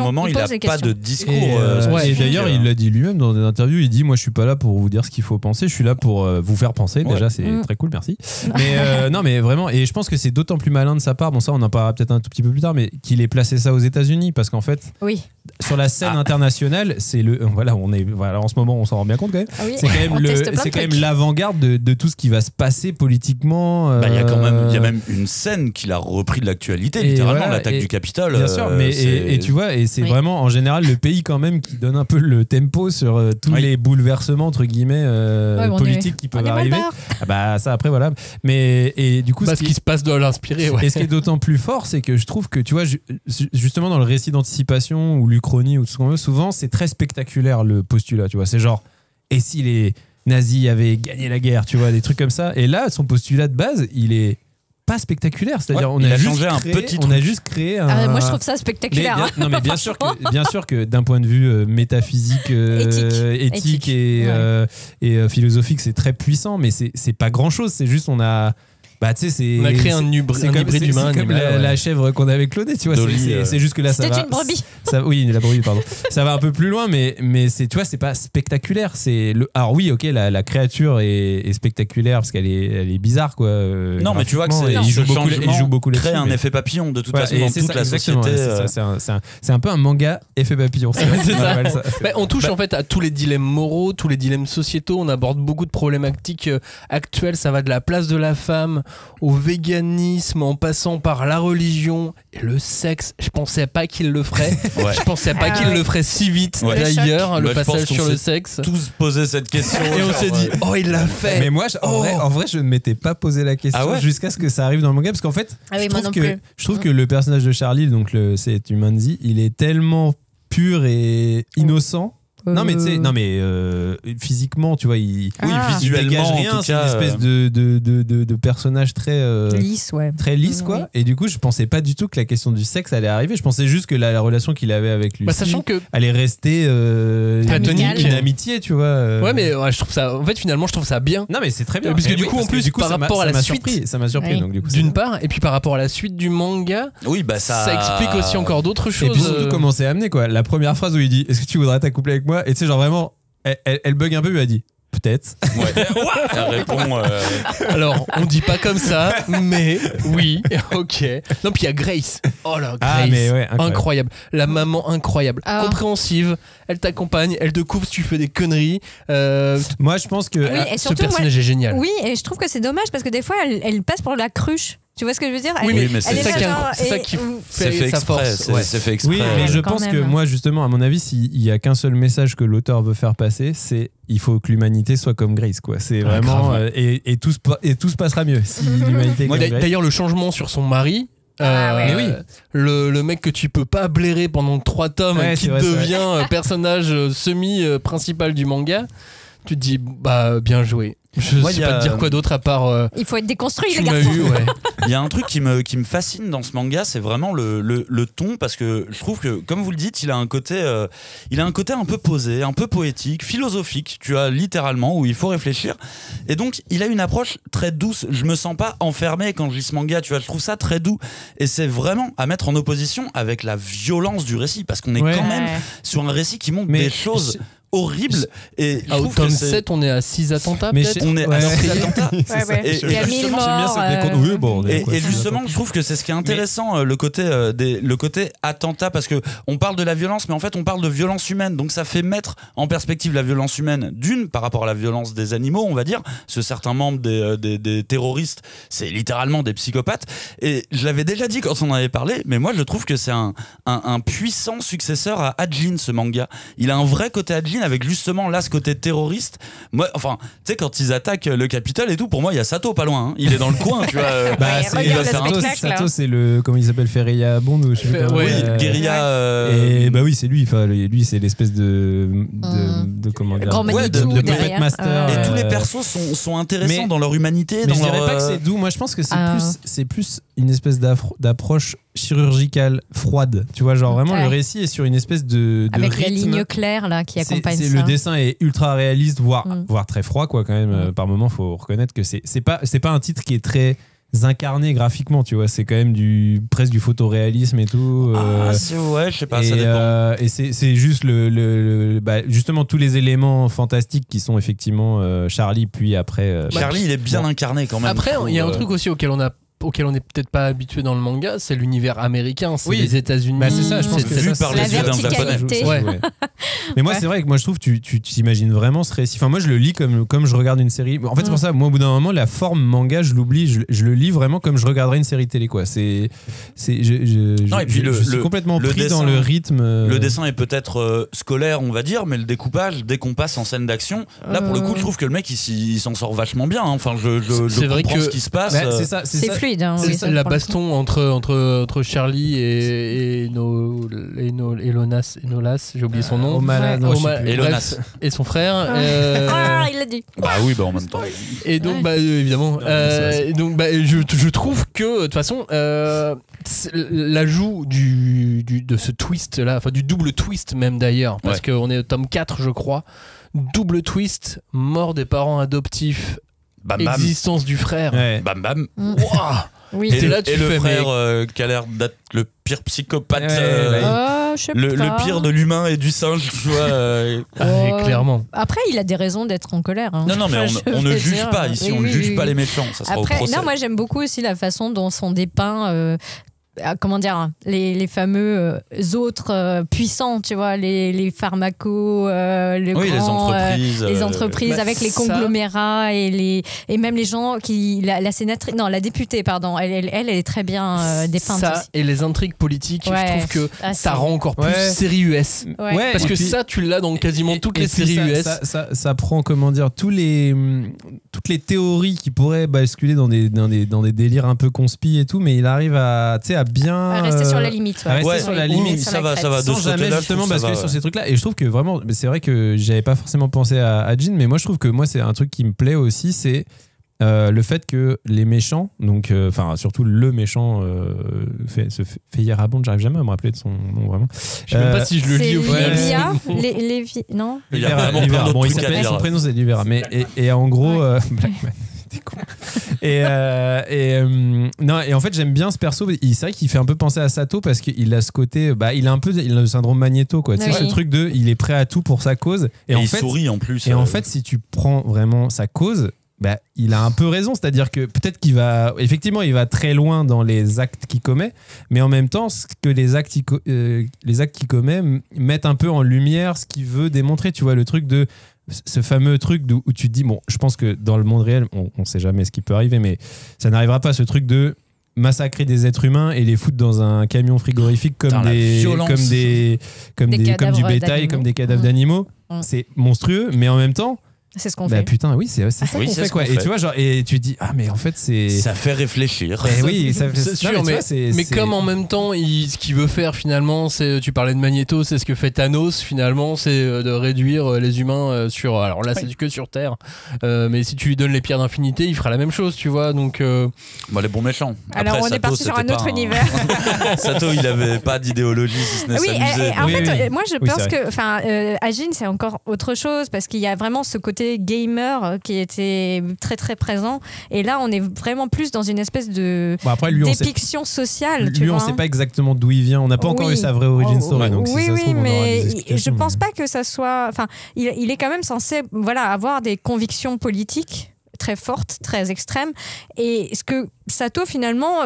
moment, il a pas de discours. Et d'ailleurs, il l'a dit lui-même dans des interviews. Il dit, moi, je suis pas là pour vous dire ce qu'il faut penser. Je suis là pour vous faire penser. Déjà, c'est très cool, merci. Mais non, mais vraiment. Et je pense que c'est d'autant plus malin de sa part. Bon, ça, on en parlera peut-être un tout petit peu plus tard, mais qu'il ait placé ça aux États-Unis, parce qu'en fait, sur la scène internationale, c'est en ce moment, on s'en rend bien compte quand même. C'est quand même l'avant-garde de tout ce qui va se passer politiquement. Il y a même une scène qu'il a repris de l'actualité, littéralement, l'attaque du Capitole. Bien sûr, mais et tu vois, et c'est vraiment en général le pays quand même qui donne un peu le tempo sur tous les bouleversements entre guillemets politiques qui peuvent arriver. Ça après voilà. Mais et du coup, ce qui se passe doit l'inspirer. Et ce qui est d'autant plus fort, c'est que je trouve que tu vois, justement dans le récit d'anticipation ou l'Uchronie ou tout ce qu'on veut, souvent c'est très spectaculaire le postulat. Tu vois, c'est genre et si les nazis avaient gagné la guerre, tu vois, des trucs comme ça. Et là, son postulat de base, il est pas spectaculaire. C'est-à-dire, on a changé un petit truc. On a juste créé un. Moi, je trouve ça spectaculaire. Non, mais bien sûr que d'un point de vue métaphysique, éthique et philosophique, c'est très puissant, mais c'est pas grand-chose. C'est juste, on a créé un hybride humain. C'est comme la chèvre qu'on avait clonée, tu vois. C'est juste que là, ça va. C'était une brebis. Oui, la brebis, pardon. Ça va un peu plus loin, mais c'est, tu vois, c'est pas spectaculaire. Alors oui, ok, la créature est spectaculaire parce qu'elle est bizarre, quoi. Non, mais tu vois que il joue beaucoup là-dessus. Crée un effet papillon de toute façon dans toute la société. C'est un peu un manga effet papillon. C'est ça. On touche en fait à tous les dilemmes moraux, tous les dilemmes sociétaux. On aborde beaucoup de problématiques actuelles. Ça va de la place de la femme au véganisme, en passant par la religion et le sexe. Je pensais pas qu'il le ferait. Je pensais pas qu'il le ferait si vite. D'ailleurs, le passage sur le sexe. Tous posé cette question. Et on s'est dit, il l'a fait. Mais moi, en vrai, je ne m'étais pas posé la question jusqu'à ce que ça arrive dans le manga, parce qu'en fait, je trouve que le personnage de Charlie, donc c'est Humanzi, il est tellement pur et innocent. Non mais tu sais, physiquement, tu vois, visuellement, dégage rien, c'est une espèce de personnage très lisse, très lisse, quoi. Et du coup, je pensais pas du tout que la question du sexe allait arriver. Je pensais juste que la relation qu'il avait avec Lucie allait rester platonique, une amitié, tu vois. Ouais, mais je trouve ça. En fait, finalement, je trouve ça bien. Non, mais c'est très bien. Parce que du coup, en plus, par rapport à la suite, ça m'a surpris. Donc du coup, d'une part, et puis par rapport à la suite du manga, ça explique aussi encore d'autres choses. Et puis surtout comment c'est amené, quoi. La première phrase où il dit, est-ce que tu voudrais t'accoupler avec moi? Et tu sais, genre vraiment, elle bug un peu, elle a dit peut-être. Elle répond. Alors, on dit pas comme ça, mais oui, ok. Non, puis il y a Grace. Oh là, Grace. Incroyable. La maman incroyable. Compréhensive. Elle t'accompagne, elle te couvre si tu fais des conneries. Moi, je pense que ce personnage est génial. Oui, et je trouve que c'est dommage parce que des fois, elle passe pour la cruche. Tu vois ce que je veux dire? Oui, mais c'est ça qui fait sa force. C'est fait exprès. Oui, mais je pense que moi, justement, à mon avis, s'il y a qu'un seul message que l'auteur veut faire passer, c'est il faut que l'humanité soit comme Grace, quoi. C'est vraiment et tout se passera mieux si l'humanité. D'ailleurs, le changement sur son mari. Mais oui. Le mec que tu peux pas blairer pendant 3 tomes, qui devient personnage semi-principal du manga, tu te dis bien joué. Je sais pas te dire quoi d'autre à part. Il faut être déconstruit, les garçons. Il y a un truc qui me fascine dans ce manga, c'est vraiment le ton, parce que je trouve que, comme vous le dites, il a un côté un peu posé, un peu poétique, philosophique, tu vois, littéralement, où il faut réfléchir. Et donc, il a une approche très douce. Je me sens pas enfermé quand je lis ce manga, tu vois, je trouve ça très doux. Et c'est vraiment à mettre en opposition avec la violence du récit, parce qu'on est quand même sur un récit qui montre des choses horrible. Et au tome 7, on est à 6 attentats, peut-être. On est à 6 attentats. Il y a 1000 morts. Et justement, je trouve que c'est ce qui est intéressant, le côté attentat, parce que on parle de la violence, mais en fait, on parle de violence humaine. Donc, ça fait mettre en perspective la violence humaine par rapport à la violence des animaux, on va dire. Ce certains membres des terroristes, c'est littéralement des psychopathes. Et je l'avais déjà dit quand on en avait parlé, mais moi, je trouve que c'est un puissant successeur à Ajin, ce manga. Il a un vrai côté Ajin, avec justement là ce côté terroriste. Moi, enfin, tu sais, quand ils attaquent le Capitole et tout, pour moi il y a Sato pas loin, hein. Il est dans le coin, tu vois. Sato, c'est le, comment il s'appelle, Ferreira Bond ou je sais pas. Oui, guérilla. Et oui, c'est lui. Enfin, lui, c'est l'espèce de comment dire, grand Manitou de puppet master. Et tous les persos sont intéressants dans leur humanité. Mais je dirais pas que c'est doux. Moi, je pense que c'est plus une espèce d'approche chirurgicale froide. Tu vois, genre vraiment le récit est sur une espèce de avec rythme. Les lignes claires là qui accompagnent ça. Le dessin est ultra réaliste, voire très froid, quoi, quand même. Par moment, faut reconnaître que c'est pas un titre qui est très incarné graphiquement, tu vois. C'est quand même presque du photoréalisme et tout. Je sais pas, ça dépend. Et c'est juste justement tous les éléments fantastiques qui sont effectivement Charlie, puis après. Charlie, il est bien incarné quand même. Après, il y a un truc aussi auquel on n'est peut-être pas habitué dans le manga, c'est l'univers américain, c'est les États-Unis. C'est ça, je pense que vu par les yeux d'un japonais. Mais moi, c'est vrai que moi, je trouve que tu t'imagines vraiment ce récit. Enfin, moi, je le lis comme je regarde une série. En fait, c'est pour ça, moi, au bout d'un moment, la forme manga, je l'oublie. Je le lis vraiment comme je regarderais une série télé, quoi. Je suis complètement pris dans le rythme. Le dessin est peut-être scolaire, on va dire, mais le découpage, dès qu'on passe en scène d'action, là, pour le coup, je trouve que le mec, il s'en sort vachement bien. Enfin, je comprends ce qui se passe. C'est ça. C'est fluide. fluide. Hein, la baston entre Charlie et Nolas, j'ai oublié son nom. Bref, et son frère. Il l'a dit. Bah oui, en même temps. Et donc, évidemment. Je trouve que, de toute façon, l'ajout de ce twist-là, enfin du double twist même d'ailleurs, parce qu'on est au tome 4, je crois, double twist, mort des parents adoptifs, bam, bam. Existence du frère, bam bam. Wow. Oui. Et le frère qui a l'air d'être le pire psychopathe, le pire de l'humain et du singe, tu vois. Clairement. Après, il a des raisons d'être en colère. Hein. Non, mais on ne juge pas ici, on ne juge pas les méchants. Ça sera après, au procès. Non, moi j'aime beaucoup aussi la façon dont sont dépeints. Comment dire, les fameux autres puissants, tu vois, les pharmacos, les entreprises avec les conglomérats et même les gens qui la sénatrice, non, la députée, pardon, elle est très bien dépeinte ça aussi. Et les intrigues politiques, je trouve que ça rend encore plus série US, parce que ça tu l'as dans quasiment toutes les séries US. Ça prend, comment dire, toutes les théories qui pourraient basculer dans des délires un peu conspi et tout, mais il arrive à bien rester sur la limite. Sur la limite, ça va de sans jamais justement basculer sur ces trucs-là. Et je trouve que vraiment, c'est vrai que j'avais pas forcément pensé à Jean, mais moi je trouve que c'est un truc qui me plaît aussi, c'est le fait que les méchants, donc surtout le méchant Feyerabond, j'arrive jamais à me rappeler de son nom vraiment. Je sais même pas si je le lis au final. Non. Il y a vraiment plein d'autres trucs à dire. Son prénom c'est Livera, mais et en gros Blackman. Et en fait j'aime bien ce perso. C'est vrai qu'il fait un peu penser à Sato parce qu'il a ce côté, il a le syndrome Magneto, quoi. Tu sais, ce truc de il est prêt à tout pour sa cause et en fait, il sourit en plus. Et en fait, si tu prends vraiment sa cause, il a un peu raison, c'est-à-dire que peut-être qu'il va très loin dans les actes qu'il commet, mais en même temps, ce que les actes qu'il commet mettent un peu en lumière ce qu'il veut démontrer. Tu vois, le truc de ce fameux truc où tu te dis, bon, je pense que dans le monde réel, on sait jamais ce qui peut arriver, mais ça n'arrivera pas, ce truc de massacrer des êtres humains et les foutre dans un camion frigorifique comme du bétail, comme des cadavres d'animaux. C'est monstrueux, mais en même temps, c'est ce qu'on fait. Putain, oui, c'est ça qu'on fait, quoi. Et tu vois, et tu te dis, mais en fait, c'est. Ça fait réfléchir. Oui, c'est sûr, mais comme en même temps, ce qu'il veut faire finalement, c'est. Tu parlais de Magneto, c'est ce que fait Thanos finalement, c'est de réduire les humains sur. Alors là, c'est que sur Terre. Mais si tu lui donnes les pierres d'infinité, il fera la même chose, tu vois. Donc. Les bons méchants. Alors après, on est parti sur un autre univers. Sato, il avait pas d'idéologie, si ce n'est s'amuser. En fait, moi je pense que. Agin, c'est encore autre chose parce qu'il y a vraiment ce côté gamer qui était très très présent, et là on est vraiment plus dans une espèce de dépiction sociale. Lui, on sait pas exactement d'où il vient, on n'a pas encore eu sa vraie origin story, donc si ça se trouve, mais je pense pas que ça soit, il est quand même censé avoir des convictions politiques très fortes, très extrêmes, et ce que Sato finalement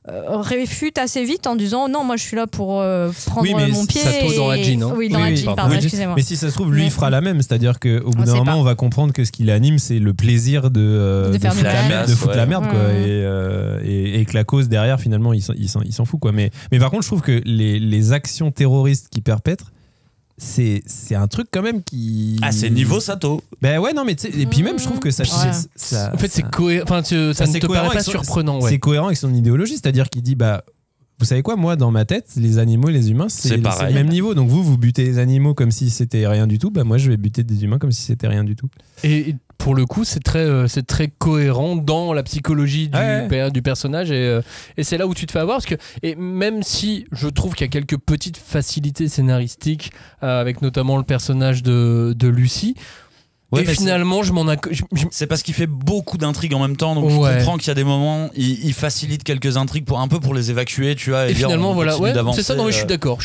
réfute assez vite en disant non, moi je suis là pour prendre mon pied. Sato dans Ajin, hein. Oui, dans Ajin, pardon, excusez-moi. Mais si ça se trouve, lui il fera la même, c'est-à-dire qu'au bout d'un moment on va comprendre que ce qui l'anime c'est le plaisir de foutre la merde, quoi, et que la cause derrière finalement il s'en fout, quoi. Mais par contre je trouve que les actions terroristes qu'il perpètre, c'est un truc quand même qui. C'est niveau Sato. Non, mais et puis même je trouve que ça en fait c'est cohérent, ça ne te paraît pas surprenant. C'est cohérent avec son idéologie, c'est-à-dire qu'il dit vous savez quoi, moi dans ma tête les animaux et les humains c'est le même niveau, donc vous butez les animaux comme si c'était rien du tout, moi je vais buter des humains comme si c'était rien du tout. Et pour le coup c'est très cohérent dans la psychologie du personnage, et c'est là où tu te fais avoir, parce que, et même si je trouve qu'il y a quelques petites facilités scénaristiques avec notamment le personnage de Lucie, et finalement c'est parce qu'il fait beaucoup d'intrigues en même temps, donc je comprends qu'il y a des moments il facilite quelques intrigues pour les évacuer, tu vois, et finalement c'est ça. Non mais je suis d'accord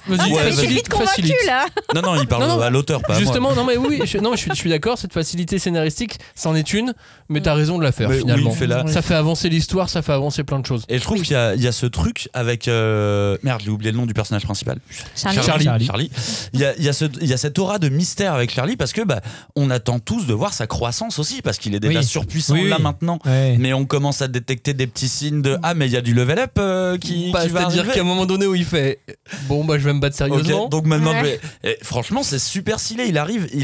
vas-y, t'avais vite convaincu là. Non, il parle à l'auteur, pas justement, à moi. Je suis d'accord, cette facilité scénaristique c'en est une, mais t'as raison de la faire, finalement. Ça fait avancer l'histoire, ça fait avancer plein de choses. Et je trouve qu'il y a ce truc avec merde, j'ai oublié le nom du personnage principal, Charlie. Il y a cette aura de mystère avec Charlie, parce que on attend tous de voir sa croissance aussi, parce qu'il est déjà surpuissant maintenant, mais on commence à détecter des petits signes de mais il y a du level up qui va c'est-à-dire qu'à un moment donné où il fait je vais me battre sérieusement, donc maintenant franchement c'est super stylé, il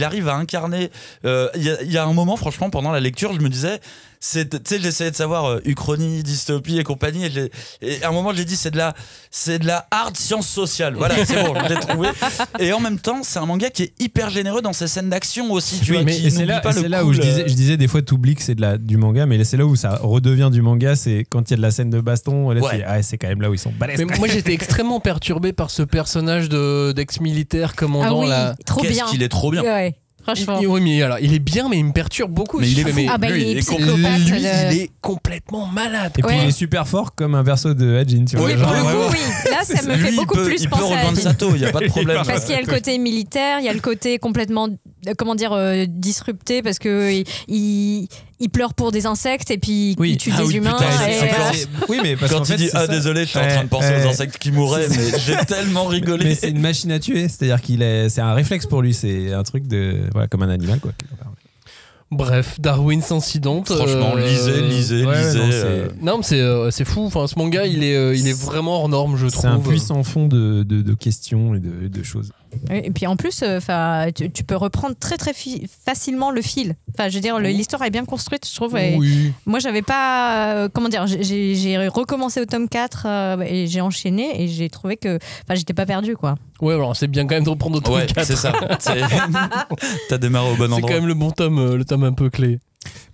arrive à incarner il y a un moment, franchement, pendant la lecture je me disais Tu sais, j'essayais de savoir uchronie, dystopie et compagnie. Et à un moment, j'ai dit c'est de la hard science sociale. Voilà, c'est bon, je l'ai trouvé. Et en même temps, c'est un manga qui est hyper généreux dans ses scènes d'action aussi. Tu vois, mais c'est là où je disais des fois t'oublies que c'est du manga, mais c'est là où ça redevient du manga. C'est quand il y a de la scène de baston. Là, c'est quand même là où ils sont balèzes. Mais moi, j'étais extrêmement perturbé par ce personnage d'ex-militaire commandant. Trop bien. Qu'est-ce qu'il est trop bien. Ouais. Franchement. Oui, mais alors, il est bien, mais il me perturbe beaucoup. Mais il est fou. Il est complètement malade. Et puis il est super fort comme un perso de Hajin. Tu vois, oui, pour le coup, oui. Là, ça me fait beaucoup plus penser à Hajin. Il peut rejoindre Sato, il n'y a pas de problème. Parce qu'il y a le côté militaire, il y a le côté complètement, disrupté, parce que il pleure pour des insectes et puis il tue des humains. Oui, mais parce quand qu'en il dit désolé, je suis en train de penser aux insectes qui mourraient, mais j'ai tellement rigolé. Mais c'est une machine à tuer, c'est-à-dire c'est un réflexe pour lui, c'est un truc comme un animal quoi. Bref, Darwin's Incident. Franchement, lisez. Non, mais c'est fou. Enfin, ce manga, il est vraiment hors norme, je trouve. C'est un puissant fond de questions et de choses. Et puis en plus, tu peux reprendre très très facilement le fil. Enfin, je veux dire, l'histoire est bien construite, je trouve. Oui. Moi, j'avais pas. J'ai recommencé au tome 4 et j'ai enchaîné et j'ai trouvé que. Enfin, j'étais pas perdue, quoi. Ouais, alors c'est bien quand même de reprendre au tome 4. C'est ça. T'as démarré au bon endroit. C'est quand même le bon tome, le tome un peu clé.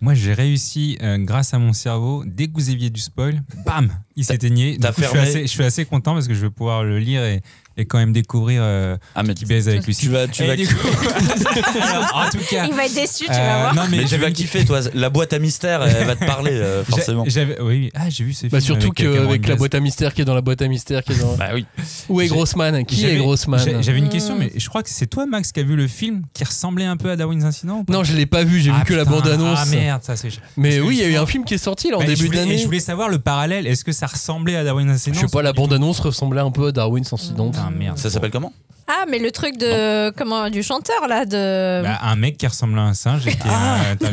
Moi, j'ai réussi, grâce à mon cerveau, dès que vous aviez du spoil, bam, il s'éteignait. Je suis assez content parce que je vais pouvoir le lire et quand même découvrir qui baise avec Lucie. Tu vas en tout cas, il va être déçu, tu vas voir. Non, mais tu vas kiffer, toi. La boîte à mystère, elle va te parler, forcément. Oui, j'ai vu ce film. Surtout qu'avec la boîte à mystère qui est dans la boîte à mystère qui est dans. Bah oui. Où est Grossman? Qui est Grossman? J'avais une question, mais je crois que c'est toi, Max, qui a vu le film qui ressemblait un peu à Darwin's Incident. Non, je l'ai pas vu, j'ai vu que la bande-annonce. Ah merde, ça c'est. Mais oui, il y a eu un film qui est sorti là en début d'année. Je voulais savoir le parallèle. Est-ce que ça ressemblait à Darwin's Incident? Je sais pas, la bande-annonce ressemblait un peu à Darwin's Incident. Ah merde. Ça s'appelle comment? Ah, mais le truc du chanteur là un mec qui ressemble à un singe.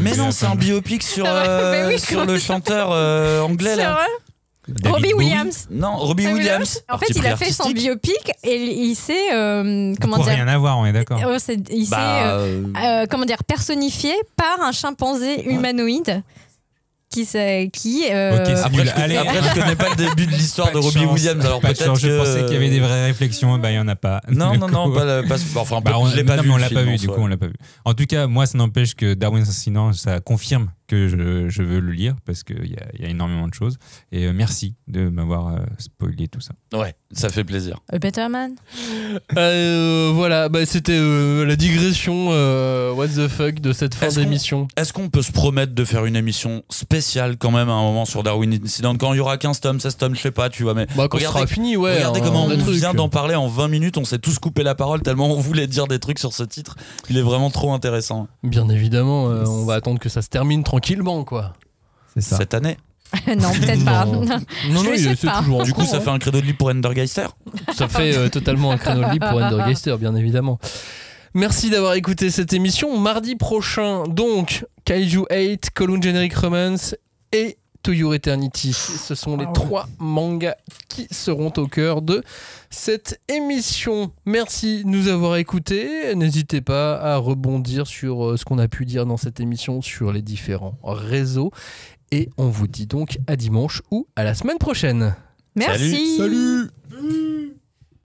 Mais non, c'est un biopic sur le chanteur anglais là. Robbie Williams. Non, Robbie Williams. En fait, il a fait son biopic et il s'est rien à voir, on est d'accord. Il s'est personnifié par un chimpanzé humanoïde. Après, je connais pas le début de l'histoire de Robbie Williams. Alors peut-être je pensais qu'il y avait des vraies réflexions. Il y en a pas. Non, je l'ai pas vu. On l'a pas vu. Du coup, on l'a pas vu. En tout cas, moi, ça n'empêche que Darwin's Incident, ça confirme que je veux le lire parce qu'il y a énormément de choses. Et merci de m'avoir spoilé tout ça. Ouais, ça fait plaisir. Better Man. Voilà, c'était la digression what the fuck de cette fin d'émission. Est-ce qu'on peut se promettre de faire une émission spéciale quand même à un moment sur Darwin's Incident quand il y aura 15 tomes, 16 tomes, je sais pas, tu vois, mais quand ce sera fini, regardez comment on vient d'en parler en 20 minutes, on s'est tous coupé la parole tellement on voulait dire des trucs sur ce titre. Il est vraiment trop intéressant. Bien évidemment, on va attendre que ça se termine tranquillement, quoi. C'est ça. Cette année. Non, peut-être pas. Non, c'est toujours. Du coup, ça fait un créneau de libre pour Endergeister. Ça fait totalement un créneau de libre pour Endergeister, bien évidemment. Merci d'avoir écouté cette émission. Mardi prochain, donc, Kaiju 8, Kowloon Generic Romance et To Your Eternity. Ce sont les 3 mangas qui seront au cœur de cette émission. Merci de nous avoir écoutés. N'hésitez pas à rebondir sur ce qu'on a pu dire dans cette émission sur les différents réseaux. Et on vous dit donc à dimanche ou à la semaine prochaine. Merci. Salut.